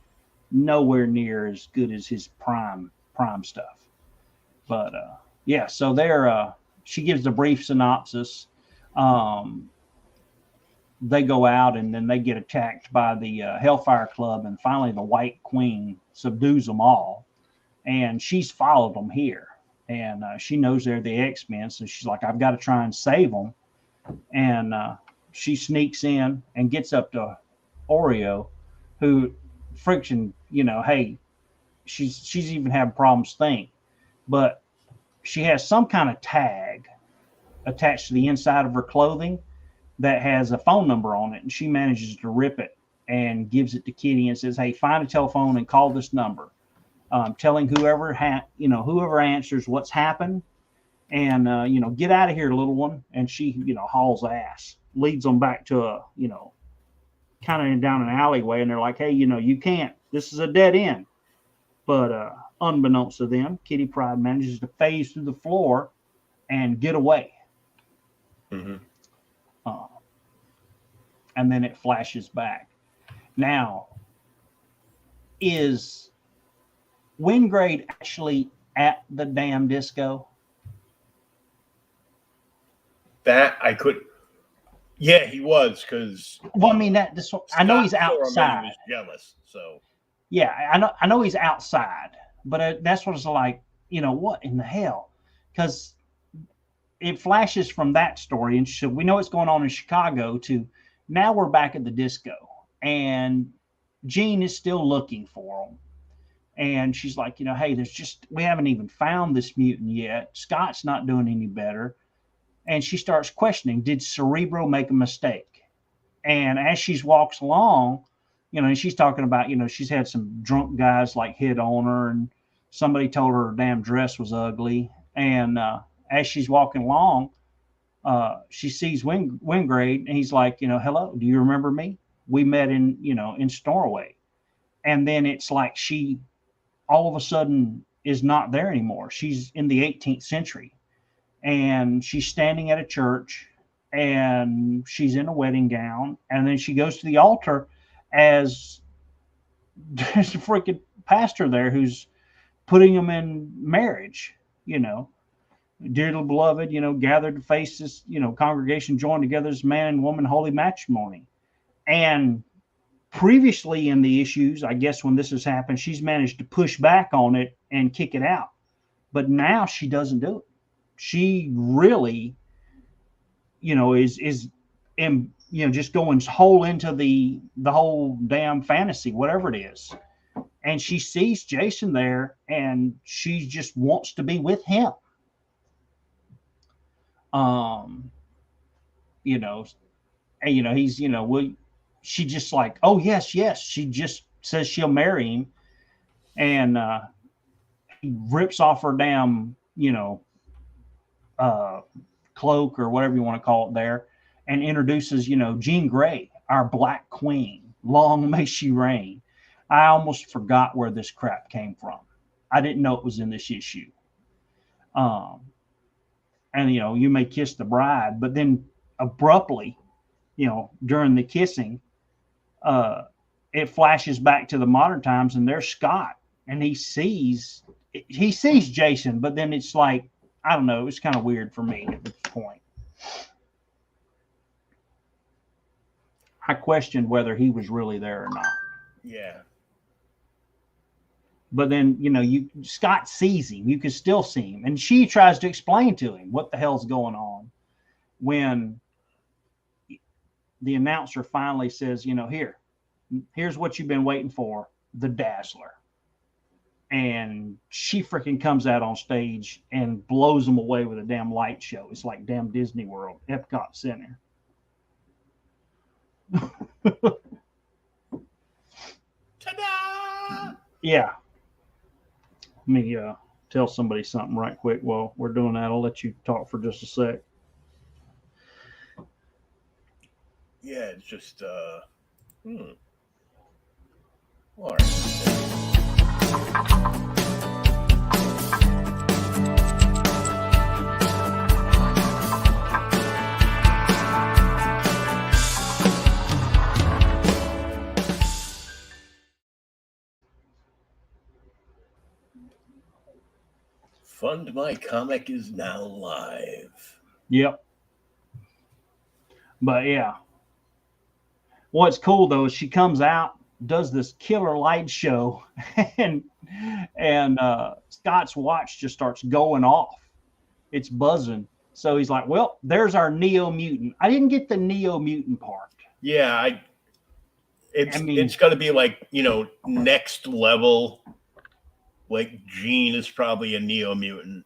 [SPEAKER 2] nowhere near as good as his prime stuff. But yeah, so she gives the brief synopsis. They go out and then they get attacked by the Hellfire Club, and finally the White Queen subdues them all. And she's followed them here, and she knows they're the X-Men, so she's like, I've got to try and save them. And she sneaks in and gets up to Oreo, who friction, hey, she's even having problems think, but she has some kind of tag attached to the inside of her clothing that has a phone number on it, and she manages to rip it and gives it to Kitty and says, hey, find a telephone and call this number, telling whoever answers what's happened, and get out of here, little one. And she hauls ass, leads them back to a kind of down an alleyway, and they're like, hey, you can't, this is a dead end. But unbeknownst to them, Kitty Pryde manages to phase through the floor and get away.
[SPEAKER 1] Mm-hmm.
[SPEAKER 2] And then it flashes back. Now, is Wingrade actually at the damn disco?
[SPEAKER 1] That I could. Yeah, he was, because.
[SPEAKER 2] Well, I mean, I know he's outside.
[SPEAKER 1] He was jealous, so.
[SPEAKER 2] Yeah, I know he's outside, but that's what it's like. What in the hell? Because it flashes from that story, and so we know what's going on in Chicago to now we're back at the disco, and Jean is still looking for him. And she's like, hey, we haven't even found this mutant yet. Scott's not doing any better. And she starts questioning, did Cerebro make a mistake? And as she walks along, and she's talking about, she's had some drunk guys like hit on her, and somebody told her her damn dress was ugly. And as she's walking along, she sees Wingrade, and he's like, hello, do you remember me? We met in Stornoway. And then it's like she all of a sudden is not there anymore. She's in the 18th century, and she's standing at a church, and she's in a wedding gown. And then she goes to the altar as there's a freaking pastor there who's putting them in marriage, dear little beloved, gathered to face this, congregation joined together as man and woman, holy matrimony. And previously in the issues, I guess when this has happened, she's managed to push back on it and kick it out. But now she doesn't do it. She really, is just going whole into the whole damn fantasy, whatever it is. And she sees Jason there, and she just wants to be with him. He's, she just like, oh, yes. She just says she'll marry him. And he rips off her damn, cloak or whatever you want to call it there, and introduces, Jean Grey, our Black Queen. Long may she reign. I almost forgot where this crap came from. I didn't know it was in this issue. And you may kiss the bride, but then abruptly, during the kissing, it flashes back to the modern times, and there's Scott, and he sees Jason, but then it's like, I don't know, it's kind of weird for me at this point. I questioned whether he was really there or not.
[SPEAKER 1] Yeah.
[SPEAKER 2] But then, Scott sees him. You can still see him. And she tries to explain to him what the hell's going on when the announcer finally says, here's what you've been waiting for, the Dazzler. And she freaking comes out on stage and blows them away with a damn light show. It's like damn Disney World, Epcot Center.
[SPEAKER 1] Ta-da!
[SPEAKER 2] Yeah. Let me tell somebody something right quick while we're doing that. I'll let you talk for just a sec.
[SPEAKER 1] Yeah, it's just all right. Fund My Comic is now live.
[SPEAKER 2] Yep. But yeah. What's cool though is she comes out, does this killer light show, and Scott's watch just starts going off. It's buzzing. So he's like, well, there's our Neo Mutant. I didn't get the Neo Mutant part.
[SPEAKER 1] Yeah, it's gonna be like, next level. Like Jean is probably a Neo Mutant.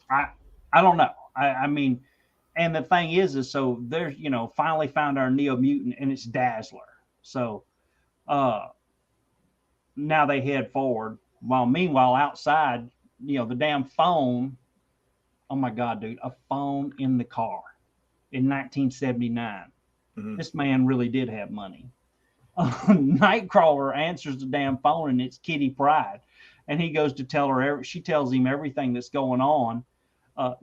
[SPEAKER 2] I don't know. I mean, and the thing is so there's, finally found our Neo Mutant, and it's Dazzler. So now they head forward. Meanwhile, outside, the damn phone. Oh my God, dude, a phone in the car in 1979. Mm-hmm. This man really did have money. Nightcrawler answers the damn phone, and it's Kitty Pryde, and he goes to tell her. She tells him everything that's going on,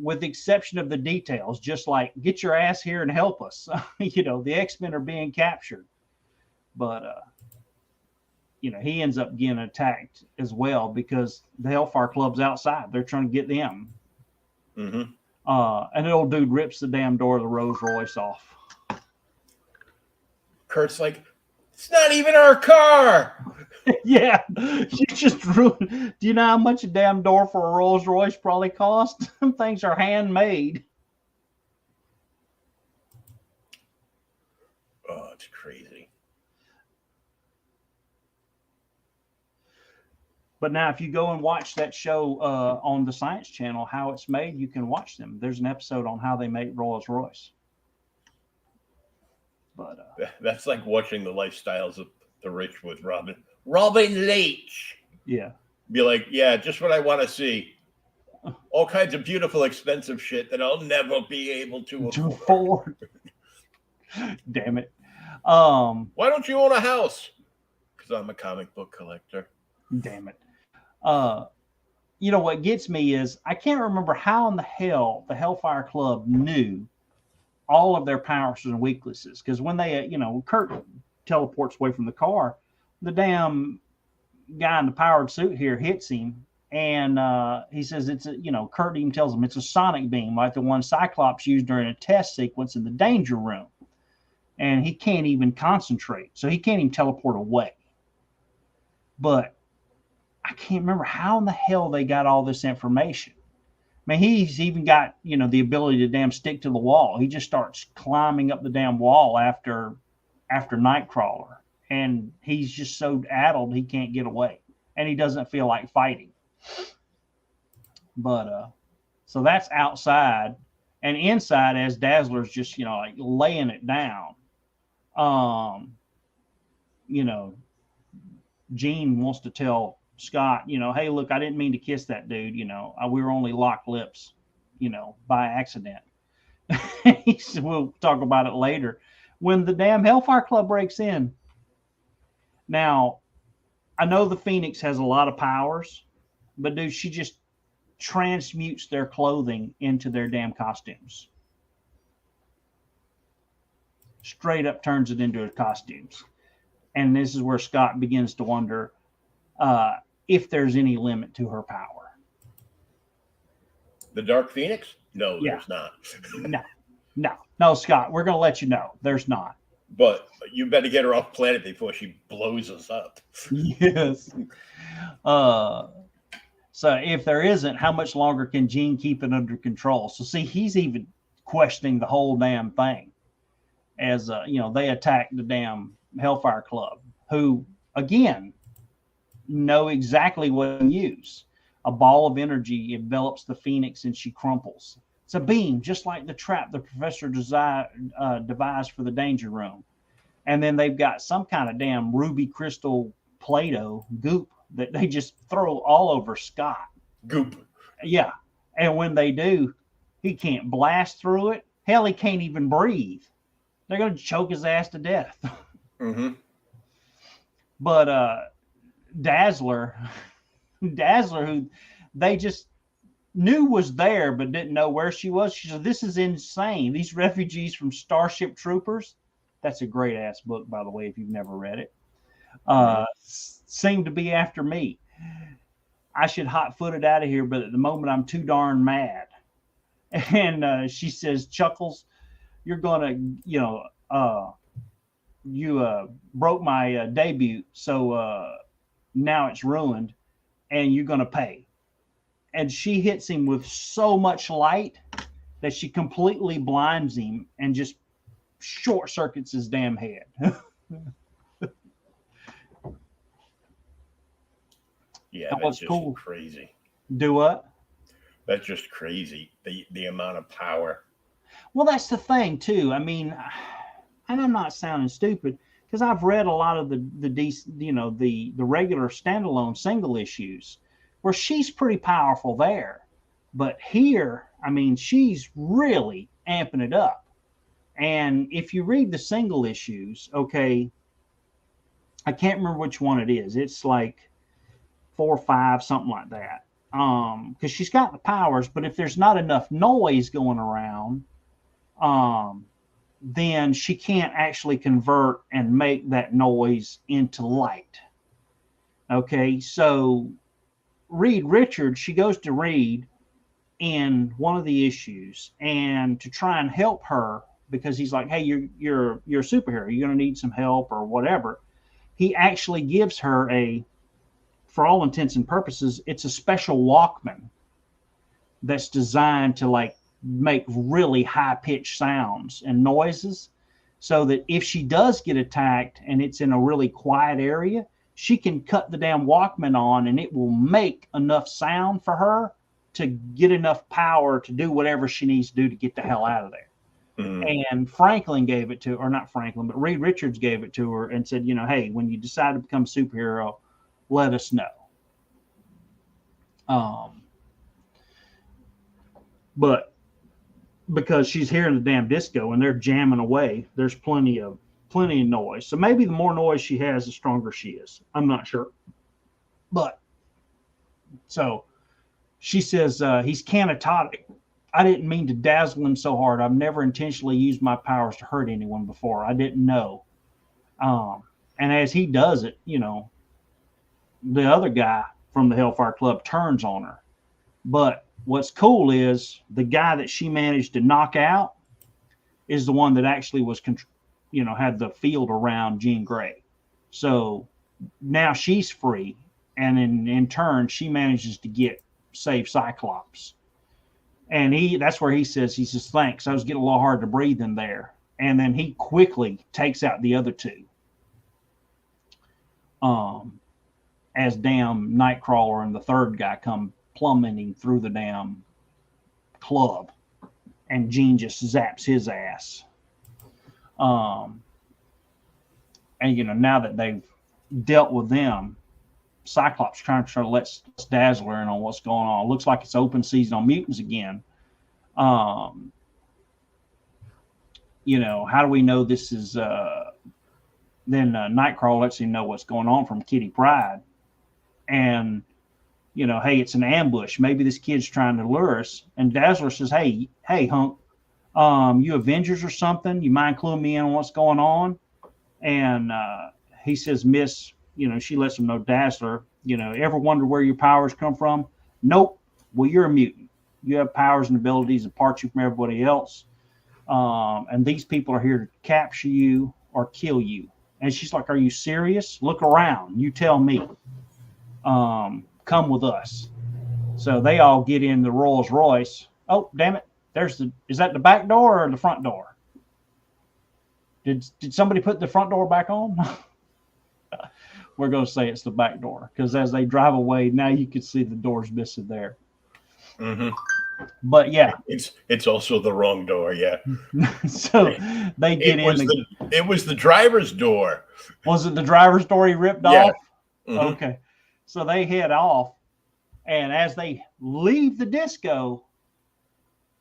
[SPEAKER 2] with the exception of the details, just like, get your ass here and help us. The X-Men are being captured, but he ends up getting attacked as well because the Hellfire Club's outside. They're trying to get them.
[SPEAKER 1] Mm-hmm.
[SPEAKER 2] And the old dude rips the damn door of the Rolls Royce off.
[SPEAKER 1] Kurt's like, it's not even our car.
[SPEAKER 2] Yeah, you just ruined. Do you know how much a damn door for a Rolls Royce probably cost? Them things are handmade.
[SPEAKER 1] Oh, it's crazy.
[SPEAKER 2] But now, if you go and watch that show on the Science Channel, how it's made, you can watch them. There's an episode on how they make Rolls Royce. But
[SPEAKER 1] that's like watching the lifestyles of the rich with Robin Leach.
[SPEAKER 2] Yeah.
[SPEAKER 1] Be like, yeah, just what I want to see. All kinds of beautiful, expensive shit that I'll never be able to afford.
[SPEAKER 2] Damn it.
[SPEAKER 1] Why don't you own a house? Because I'm a comic book collector.
[SPEAKER 2] Damn it. What gets me is I can't remember how in the hell the Hellfire Club knew all of their powers and weaknesses. Because when they, Kurt teleports away from the car, the damn guy in the powered suit here hits him. And he says Kurt even tells him it's a sonic beam, like the one Cyclops used during a test sequence in the danger room. And he can't even concentrate. So he can't even teleport away. But I can't remember how in the hell they got all this information. I mean, he's even got, the ability to damn stick to the wall. He just starts climbing up the damn wall after Nightcrawler. And he's just so addled he can't get away. And he doesn't feel like fighting. But so that's outside. And inside, as Dazzler's just, like laying it down. Jean wants to tell Scott, hey, look, I didn't mean to kiss that dude. We were only locked lips. by accident. He said, we'll talk about it later. When the damn Hellfire Club breaks in. Now, I know the Phoenix has a lot of powers, but dude, she just transmutes their clothing into their damn costumes. Straight up turns it into costumes. And this is where Scott begins to wonder if there's any limit to her power.
[SPEAKER 1] The Dark Phoenix? No,
[SPEAKER 2] Yeah.
[SPEAKER 1] there's not.
[SPEAKER 2] No, Scott, we're going to let you know. There's not.
[SPEAKER 1] But you better get her off planet before she blows us up.
[SPEAKER 2] Yes. So if there isn't, how much longer can Jean keep it under control? So see, he's even questioning the whole damn thing as, they attack the damn Hellfire Club, who, again, know exactly what to use. A ball of energy envelops the Phoenix and she crumples. It's a beam, just like the trap the professor devised for the danger room. And then they've got some kind of damn ruby crystal Play-Doh goop that they just throw all over Scott.
[SPEAKER 1] Goop.
[SPEAKER 2] Yeah. And when they do, he can't blast through it. Hell, he can't even breathe. They're going to choke his ass to death.
[SPEAKER 1] Mm-hmm.
[SPEAKER 2] But Dazzler, who they just knew was there but didn't know where she was. She said, this is insane. These refugees from Starship Troopers, that's a great ass book, by the way, if you've never read it, seem to be after me. I should hot-foot it out of here, but at the moment I'm too darn mad. And she says, Chuckles, you're going to, you broke my debut, so now it's ruined, and you're going to pay. And she hits him with so much light that she completely blinds him and just short circuits his damn head.
[SPEAKER 1] Yeah,
[SPEAKER 2] that was
[SPEAKER 1] just
[SPEAKER 2] cool.
[SPEAKER 1] Crazy.
[SPEAKER 2] Do what?
[SPEAKER 1] That's just crazy. The amount of power.
[SPEAKER 2] Well, that's the thing too. I mean, and I'm not sounding stupid because I've read a lot of the regular standalone single issues where she's pretty powerful there, but here, I mean, she's really amping it up. And if you read the single issues, okay, I can't remember which one it is. It's like 4 or 5, something like that. Because she's got the powers, but if there's not enough noise going around, then she can't actually convert and make that noise into light. Okay, so Reed Richards, she goes to Reed in one of the issues and to try and help her because he's like, hey, you're a superhero. You're going to need some help or whatever. He actually gives her for all intents and purposes, it's a special Walkman that's designed to like make really high pitched sounds and noises so that if she does get attacked and it's in a really quiet area, she can cut the damn Walkman on and it will make enough sound for her to get enough power to do whatever she needs to do to get the hell out of there. And Franklin gave it to, or not Franklin, but Reed Richards gave it to her and said, hey, when you decide to become a superhero, let us know. But because she's hearing the damn disco and they're jamming away, there's plenty of noise. So maybe the more noise she has, the stronger she is. I'm not sure. But so she says he's canatotic. I didn't mean to dazzle him so hard. I've never intentionally used my powers to hurt anyone before. I didn't know. And as he does it, the other guy from the Hellfire Club turns on her. But what's cool is the guy that she managed to knock out is the one that actually was, had the field around Jean Grey. So now she's free. And in turn, she manages to save Cyclops. And that's where he says, thanks. I was getting a little hard to breathe in there. And then he quickly takes out the other two. As damn Nightcrawler and the third guy come plummeting through the damn club. And Jean just zaps his ass. And, now that they've dealt with them, Cyclops trying to let Dazzler in on what's going on. Looks like it's open season on mutants again. Um, how do we know this is? Then Nightcrawler lets him know what's going on from Kitty Pryde, and hey, it's an ambush. Maybe this kid's trying to lure us. And Dazzler says, hey, hunk, you Avengers or something? You mind cluing me in on what's going on? And he says, Miss, she lets him know, Dazzler, ever wonder where your powers come from? Nope. Well, you're a mutant. You have powers and abilities apart you from everybody else. And these people are here to capture you or kill you. And she's like, are you serious? Look around. You tell me. Come with us. So they all get in the Rolls Royce. Oh, damn it. Is that the back door or the front door? Did somebody put the front door back on? We're going to say it's the back door, because as they drive away, now you can see the door's missing there.
[SPEAKER 1] Mm-hmm.
[SPEAKER 2] But yeah,
[SPEAKER 1] it's also the wrong door. Yeah.
[SPEAKER 2] So they get in.
[SPEAKER 1] It was the driver's door.
[SPEAKER 2] Was it the driver's door he ripped
[SPEAKER 1] off?
[SPEAKER 2] Mm-hmm. Okay. So they head off, and as they leave the disco,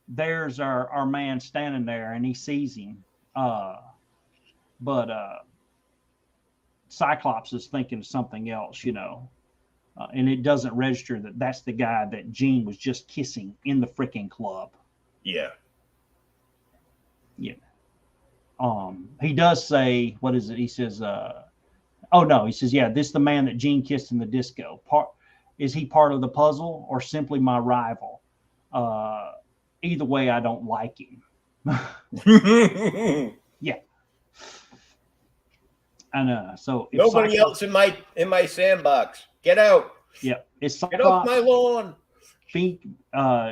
[SPEAKER 2] there's our man standing there, and he sees him. But Cyclops is thinking of something else, and it doesn't register that that's the guy that Jean was just kissing in the freaking club.
[SPEAKER 1] Yeah.
[SPEAKER 2] Yeah. He does say, what is it? He says, oh no, he says, yeah, this is the man that Jean kissed in the disco. Is he part of the puzzle or simply my rival? Either way, I don't like him. Yeah. And so
[SPEAKER 1] nobody else in my sandbox. Get out.
[SPEAKER 2] Yeah, it's
[SPEAKER 1] Cyclops. Get off my lawn.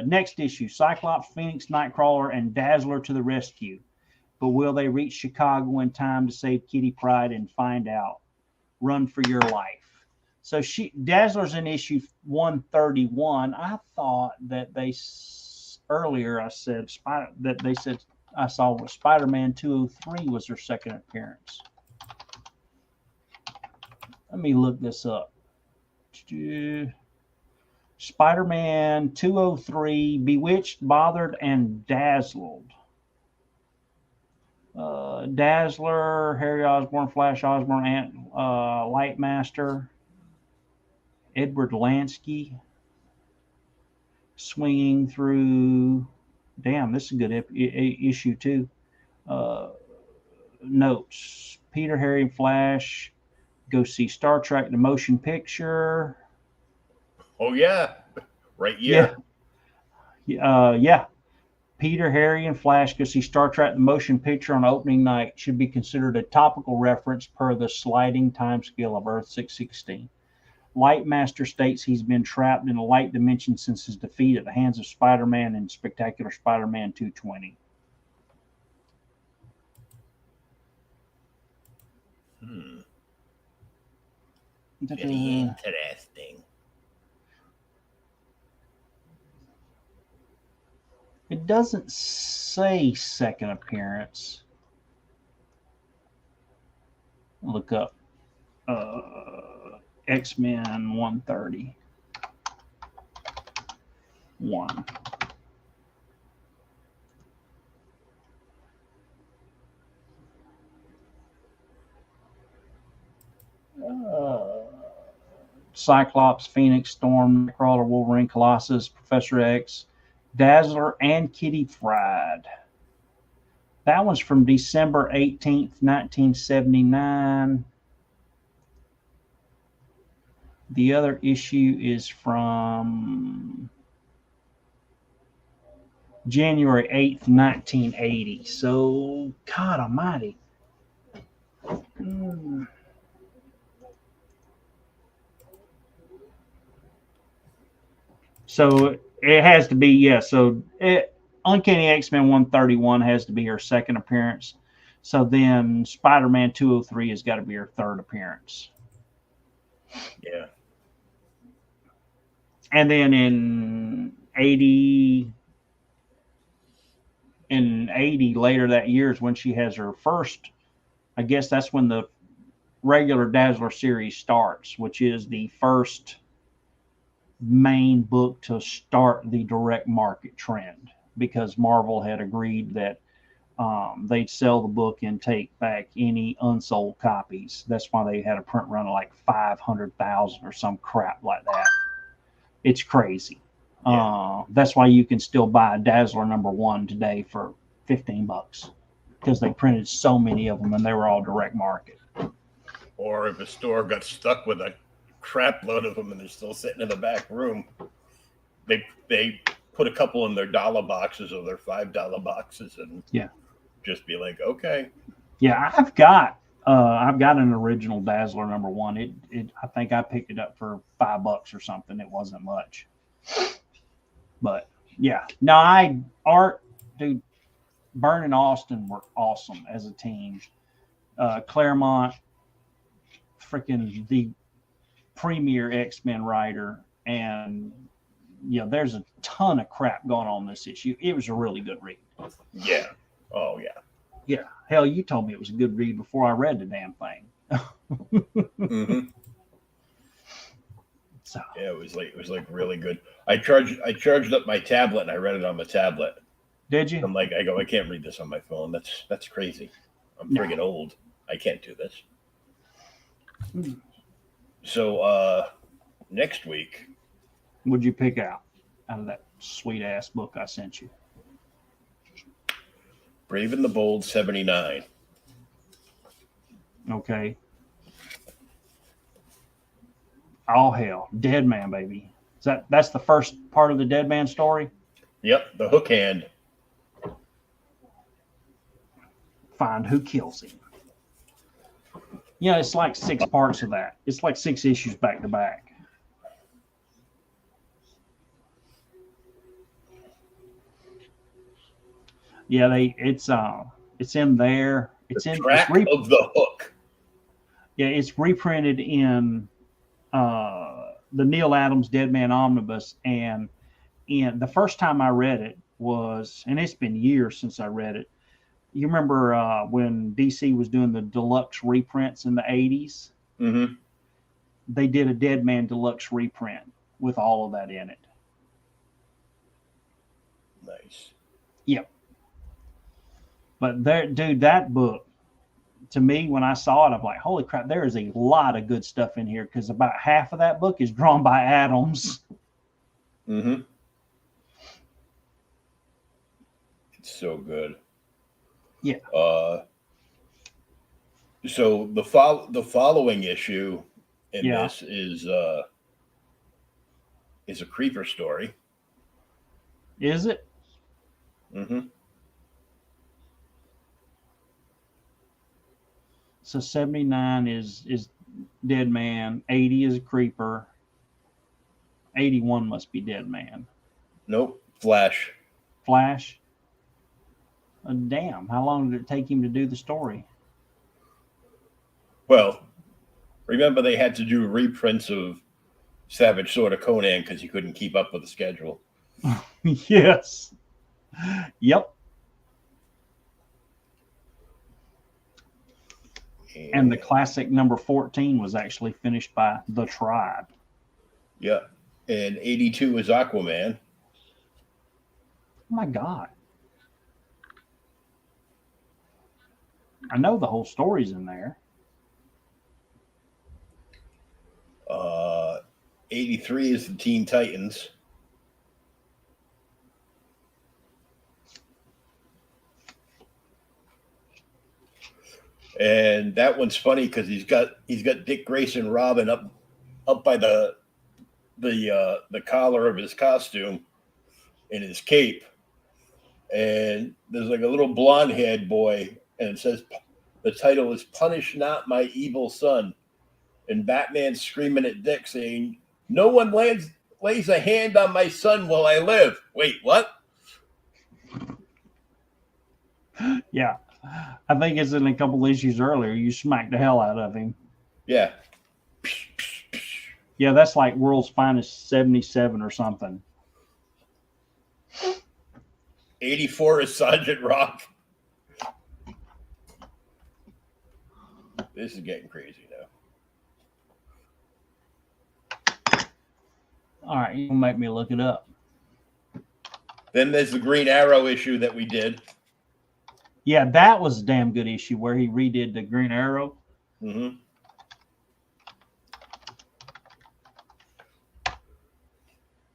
[SPEAKER 2] Next issue: Cyclops, Phoenix, Nightcrawler, and Dazzler to the rescue. But will they reach Chicago in time to save Kitty Pryde and find out? Run for your life. So Dazzler's in issue 131. I thought that earlier I said I saw Spider-Man 203 was her second appearance. Let me look this up. Spider-Man 203, Bewitched, Bothered, and Dazzled. Dazzler, Harry Osborn, Flash Osborn, Lightmaster, Edward Lansky, swinging through. Damn, this is a good issue too. Notes: Peter, Harry, and Flash go see Star Trek: The Motion Picture.
[SPEAKER 1] Oh yeah, right. Yeah.
[SPEAKER 2] Yeah. Peter, Harry, and Flash go see Star Trek: The Motion Picture on opening night. Should be considered a topical reference per the sliding time scale of Earth 616. Lightmaster states he's been trapped in a light dimension since his defeat at the hands of Spider-Man in Spectacular Spider-Man 220.
[SPEAKER 1] Very interesting.
[SPEAKER 2] It doesn't say second appearance. Look up X-Men 130. 1. Cyclops, Phoenix, Storm, Nightcrawler, Wolverine, Colossus, Professor X, Dazzler, and Kitty Pryde. That one's from December 18th, 1979. The other issue is from January 8th, 1980. So, God almighty. So it has to be, yeah. So Uncanny X-Men 131 has to be her second appearance. So then Spider-Man 203 has got to be her third appearance.
[SPEAKER 1] Yeah.
[SPEAKER 2] And then in 80 later that year is when she has her first, I guess that's when the regular Dazzler series starts, which is the first main book to start the direct market trend. because Marvel had agreed that they'd sell the book and take back any unsold copies. That's why they had a print run of like 500,000 or some crap like that. It's crazy.
[SPEAKER 1] Yeah.
[SPEAKER 2] That's why you can still buy a Dazzler #1 today for $15 because they printed so many of them and they were all direct market.
[SPEAKER 1] Or if a store got stuck with a crap load of them and they're still sitting in the back room, they put a couple in their dollar boxes or their $5 boxes and just be like, okay.
[SPEAKER 2] Yeah, I've got an original Dazzler #1. I think I picked it up for $5 or something. It wasn't much. But yeah. No, Art, dude, Byrne and Austin were awesome as a team. Claremont, freaking the premier X-Men writer, and there's a ton of crap going on in this issue. It was a really good read.
[SPEAKER 1] Yeah. Oh yeah.
[SPEAKER 2] Yeah. Hell, you told me it was a good read before I read the damn thing.
[SPEAKER 1] Mm-hmm.
[SPEAKER 2] So
[SPEAKER 1] yeah, it was like really good. I charged up my tablet and I read it on the tablet.
[SPEAKER 2] Did you?
[SPEAKER 1] I'm like, I can't read this on my phone. That's crazy. I'm friggin' old. I can't do this. So next week,
[SPEAKER 2] what'd you pick out of that sweet ass book I sent you?
[SPEAKER 1] Brave and the Bold 79.
[SPEAKER 2] Okay. All hell, Dead Man, baby. That's the first part of the Dead Man story?
[SPEAKER 1] Yep, the hook hand.
[SPEAKER 2] Find who kills him. Yeah, it's like 6 parts of that. It's like 6 issues back to back. Yeah, it's in there. It's
[SPEAKER 1] the
[SPEAKER 2] in
[SPEAKER 1] track of the hook.
[SPEAKER 2] Yeah, it's reprinted in the Neil Adams Dead Man Omnibus, and the first time I read it was, and it's been years since I read it. You remember when DC was doing the deluxe reprints in the 80s?
[SPEAKER 1] Mm-hmm.
[SPEAKER 2] They did a Dead Man deluxe reprint with all of that in it.
[SPEAKER 1] Nice.
[SPEAKER 2] Yep. But dude, that book, to me, when I saw it, I'm like, holy crap, there is a lot of good stuff in here, because about half of that book is drawn by Adams.
[SPEAKER 1] Mm-hmm. It's so good.
[SPEAKER 2] Yeah.
[SPEAKER 1] So the following issue in this is a creeper story.
[SPEAKER 2] Is it?
[SPEAKER 1] Mm-hmm.
[SPEAKER 2] So 79 is Dead Man, 80 is a creeper, 81 must be Dead Man.
[SPEAKER 1] Nope, Flash.
[SPEAKER 2] Flash? Damn, how long did it take him to do the story?
[SPEAKER 1] Well, remember they had to do reprints of Savage Sword of Conan because he couldn't keep up with the schedule.
[SPEAKER 2] Yes. Yep. And the classic number 14 was actually finished by The Tribe.
[SPEAKER 1] Yeah. And 82 is Aquaman.
[SPEAKER 2] Oh my God. I know the whole story's in there.
[SPEAKER 1] 83 is the Teen Titans. And that one's funny because he's got Dick Grayson Robin up by the collar of his costume in his cape, and there's like a little blonde-haired boy, and it says the title is "Punish Not My Evil Son," and Batman's screaming at Dick saying, "No one lays a hand on my son while I live." Wait, what?
[SPEAKER 2] Yeah. I think it's in a couple issues earlier. You smacked the hell out of him.
[SPEAKER 1] Yeah.
[SPEAKER 2] Yeah, that's like World's Finest 77 or something.
[SPEAKER 1] 84 is Sergeant Rock. This is getting crazy now.
[SPEAKER 2] All right, you can make me look it up.
[SPEAKER 1] Then there's the Green Arrow issue that we did.
[SPEAKER 2] Yeah, that was a damn good issue where he redid the Green Arrow.
[SPEAKER 1] Mm-hmm.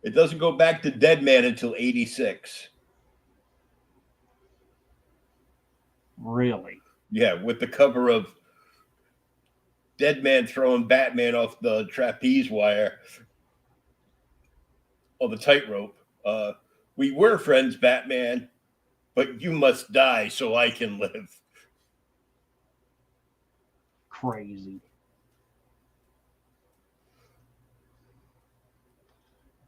[SPEAKER 1] It doesn't go back to Dead Man until 86.
[SPEAKER 2] Really?
[SPEAKER 1] Yeah, with the cover of Dead Man throwing Batman off the trapeze wire or the tightrope. We were friends, Batman, but you must die so I can live.
[SPEAKER 2] Crazy.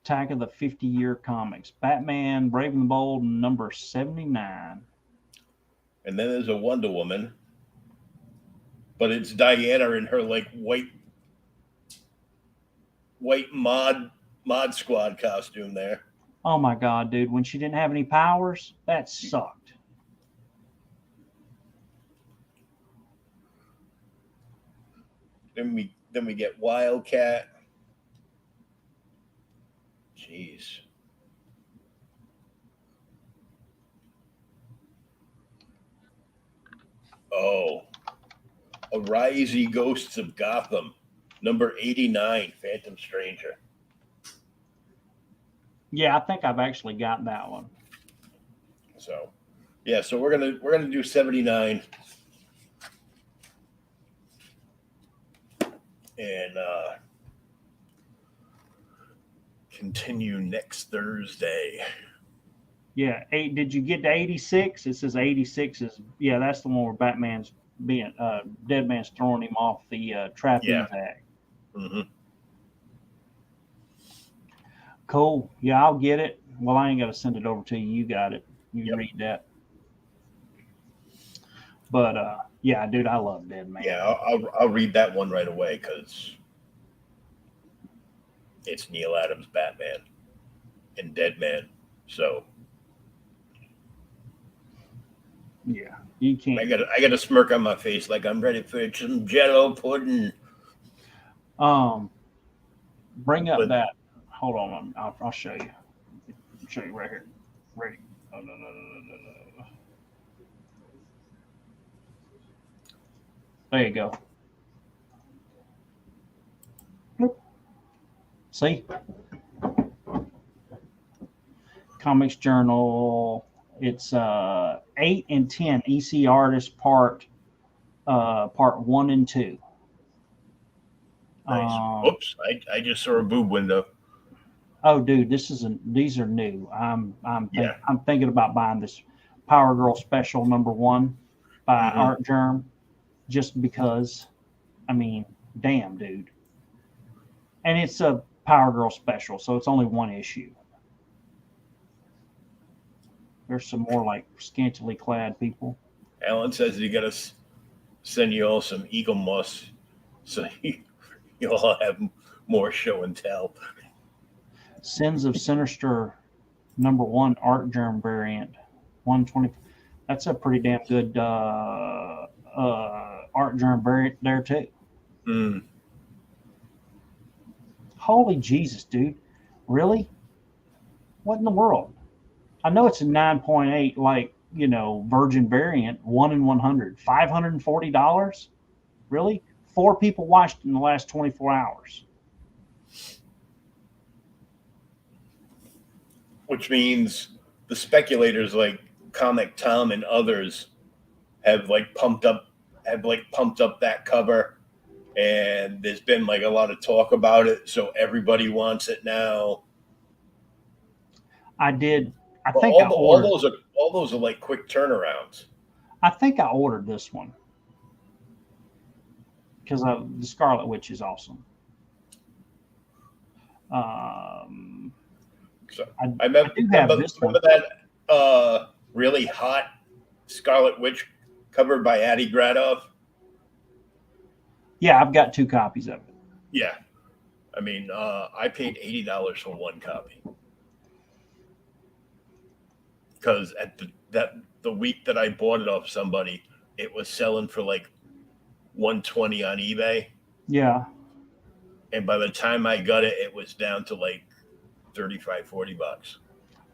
[SPEAKER 2] Attack of the 50-year comics. Batman, Brave and the Bold, number 79.
[SPEAKER 1] And then there's a Wonder Woman, but it's Diana in her like white mod squad costume there.
[SPEAKER 2] Oh my god, dude! When she didn't have any powers, that sucked.
[SPEAKER 1] Then we get Wildcat. Jeez. Oh, Arise Ye Ghosts of Gotham, number 89, Phantom Stranger.
[SPEAKER 2] Yeah, I think I've actually got that one.
[SPEAKER 1] So, yeah, so we're gonna do 79, and continue next Thursday.
[SPEAKER 2] Yeah, did you get to 86? It says 86 is that's the one where Batman's being Dead Man's throwing him off the trapeze act.
[SPEAKER 1] Mm-hmm.
[SPEAKER 2] Cool. Yeah, I'll get it. Well, I ain't got to send it over to you. You got it. You read that. But yeah, dude, I love Dead Man.
[SPEAKER 1] Yeah, I'll read that one right away because it's Neil Adams' Batman and Dead Man. So
[SPEAKER 2] yeah, you can't.
[SPEAKER 1] I got a smirk on my face like I'm ready for some Jello pudding.
[SPEAKER 2] Bring up that. Hold on, I'll show you. I'll show you right here. Ready? Oh no. There you go. See? Comics Journal. It's 8 and 10 EC Artist part 1 and 2.
[SPEAKER 1] Nice. Oops, I just saw a boob window.
[SPEAKER 2] Oh, dude, these are new. I'm thinking about buying this Power Girl Special #1 by Art Germ, just because. I mean, damn, dude. And it's a Power Girl Special, so it's only one issue. There's some more like scantily clad people.
[SPEAKER 1] Alan says he got to send you all some Eagle Moss, so you'll have more show and tell.
[SPEAKER 2] Sins of Sinister #1 Art Germ variant, 120. That's a pretty damn good Art Germ variant there too.
[SPEAKER 1] Mm.
[SPEAKER 2] Holy Jesus, dude! Really? What in the world? I know it's a 9.8, like Virgin variant, 1 in 100, $540. Really? 4 people watched in the last 24 hours.
[SPEAKER 1] Which means the speculators like Comic Tom and others have pumped up that cover, and there's been like a lot of talk about it, so everybody wants it now.
[SPEAKER 2] I did.
[SPEAKER 1] All those are like quick turnarounds.
[SPEAKER 2] I think I ordered this one because the Scarlet Witch is awesome.
[SPEAKER 1] So I remember that really hot Scarlet Witch covered by Adi Gradov.
[SPEAKER 2] Yeah, I've got 2 copies of it.
[SPEAKER 1] Yeah, I mean, I paid $80 for 1 copy because at the week that I bought it off somebody, it was selling for like $120 on eBay.
[SPEAKER 2] Yeah,
[SPEAKER 1] and by the time I got it, it was down to like $35-$40.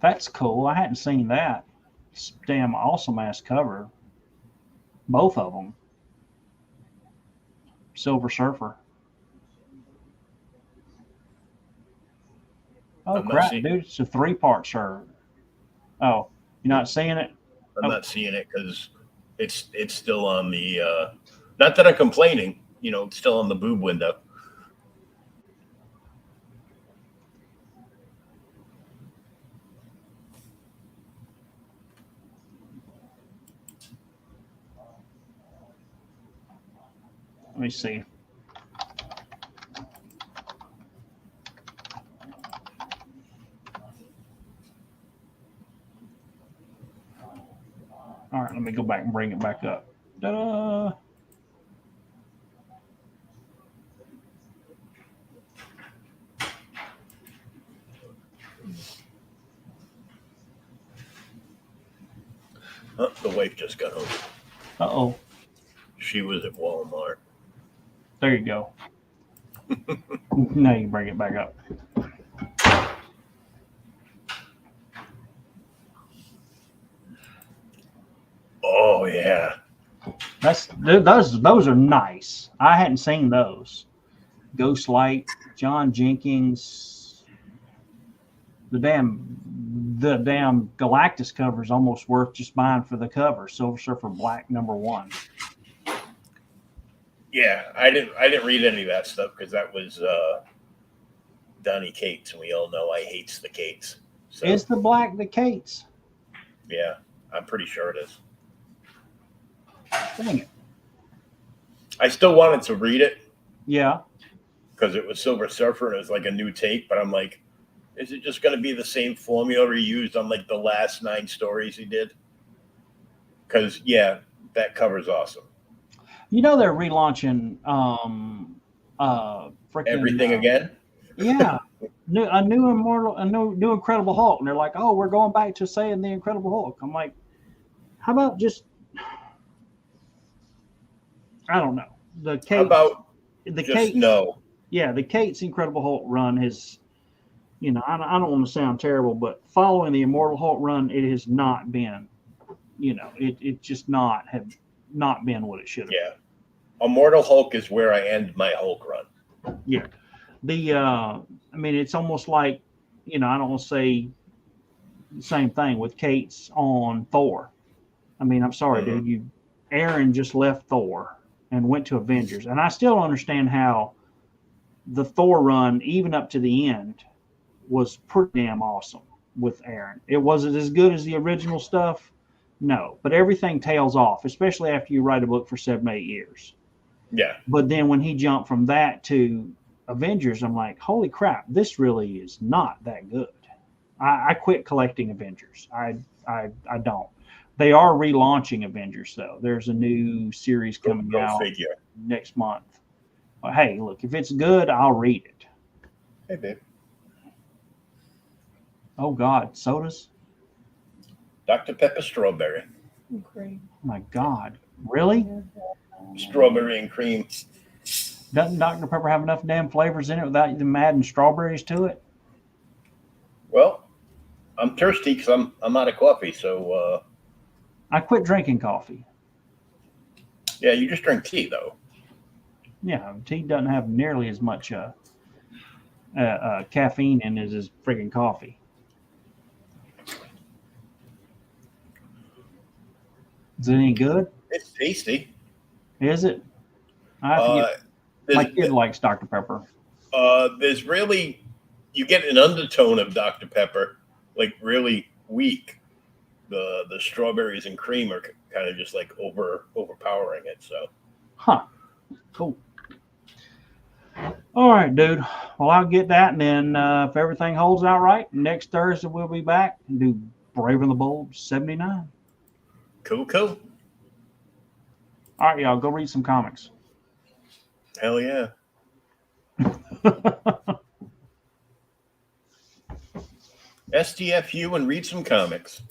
[SPEAKER 2] I That's cool. I hadn't seen that. It's damn awesome ass cover. Both of them. Silver Surfer. Oh
[SPEAKER 1] I'm not
[SPEAKER 2] crap,
[SPEAKER 1] seeing.
[SPEAKER 2] dude! It's a 3-part shirt. Oh, you're not seeing it?
[SPEAKER 1] I'm not seeing it because it's still on the. Not that I'm complaining. It's still on the boob window.
[SPEAKER 2] Let me see. All right, let me go back and bring it back up. Ta-da!
[SPEAKER 1] Oh, the wife just got home.
[SPEAKER 2] Uh-oh.
[SPEAKER 1] She was at Walmart.
[SPEAKER 2] There you go. Now you can bring it back up.
[SPEAKER 1] Oh yeah.
[SPEAKER 2] Those are nice. I hadn't seen those. Ghostlight, John Jenkins. The damn Galactus cover is almost worth just buying for the cover. Silver Surfer Black #1.
[SPEAKER 1] Yeah, I didn't read any of that stuff because that was Donnie Cates, and we all know I hates the Cates. So
[SPEAKER 2] Is the Black the Cates?
[SPEAKER 1] yeah, I'm pretty sure it is.
[SPEAKER 2] Dang it.
[SPEAKER 1] I still wanted to read it
[SPEAKER 2] Yeah.
[SPEAKER 1] because it was Silver Surfer and it was like a new take, but I'm like, is it just going to be the same formula he used on like the last 9 stories he did? Because yeah, that cover's awesome.
[SPEAKER 2] You know they're relaunching freaking
[SPEAKER 1] Everything again.
[SPEAKER 2] Yeah. A new Incredible Hulk. And they're like, oh, we're going back to saying the Incredible Hulk. I'm like, how about just I don't know. The Cates,
[SPEAKER 1] How about
[SPEAKER 2] the
[SPEAKER 1] just
[SPEAKER 2] Cates,
[SPEAKER 1] no?
[SPEAKER 2] yeah, the Cates Incredible Hulk run has, I don't want to sound terrible, but following the Immortal Hulk run, it has not been, it just have not been what it should have.
[SPEAKER 1] Yeah, Immortal Hulk is where I end my Hulk run.
[SPEAKER 2] Yeah. It's almost like, I don't want to say the same thing with Cates on Thor. I'm sorry, dude. Aaron just left Thor and went to Avengers. And I still don't understand how the Thor run, even up to the end, was pretty damn awesome with Aaron. It wasn't as good as the original stuff. No, but everything tails off, especially after you write a book for 7-8 years.
[SPEAKER 1] Yeah.
[SPEAKER 2] But then when he jumped from that to Avengers, I'm like, holy crap, this really is not that good. I quit collecting Avengers. I don't. They are relaunching Avengers, though. There's a new series coming out next month. But hey, look, if it's good, I'll read it.
[SPEAKER 1] Hey, babe.
[SPEAKER 2] Oh, God, sodas?
[SPEAKER 1] Dr. Pepper strawberry.
[SPEAKER 3] Great.
[SPEAKER 2] My God, really?
[SPEAKER 1] Strawberry and cream.
[SPEAKER 2] Doesn't Dr. Pepper have enough damn flavors in it without them adding strawberries to it?
[SPEAKER 1] Well, I'm thirsty because I'm out of coffee, so
[SPEAKER 2] I quit drinking coffee.
[SPEAKER 1] yeah, you just drink tea though.
[SPEAKER 2] Yeah, tea doesn't have nearly as much caffeine in it as freaking coffee. Is it any good?
[SPEAKER 1] It's tasty.
[SPEAKER 2] Is it? My kid likes Dr. Pepper.
[SPEAKER 1] There's really, you get an undertone of Dr. Pepper, like really weak. The strawberries and cream are kind of just like overpowering it. So,
[SPEAKER 2] Cool. All right, dude. Well, I'll get that, and then if everything holds out right, next Thursday we'll be back and do Brave and the Bold 79.
[SPEAKER 1] Cool.
[SPEAKER 2] All right, y'all, go read some comics.
[SPEAKER 1] Hell yeah. SDFU and read some comics.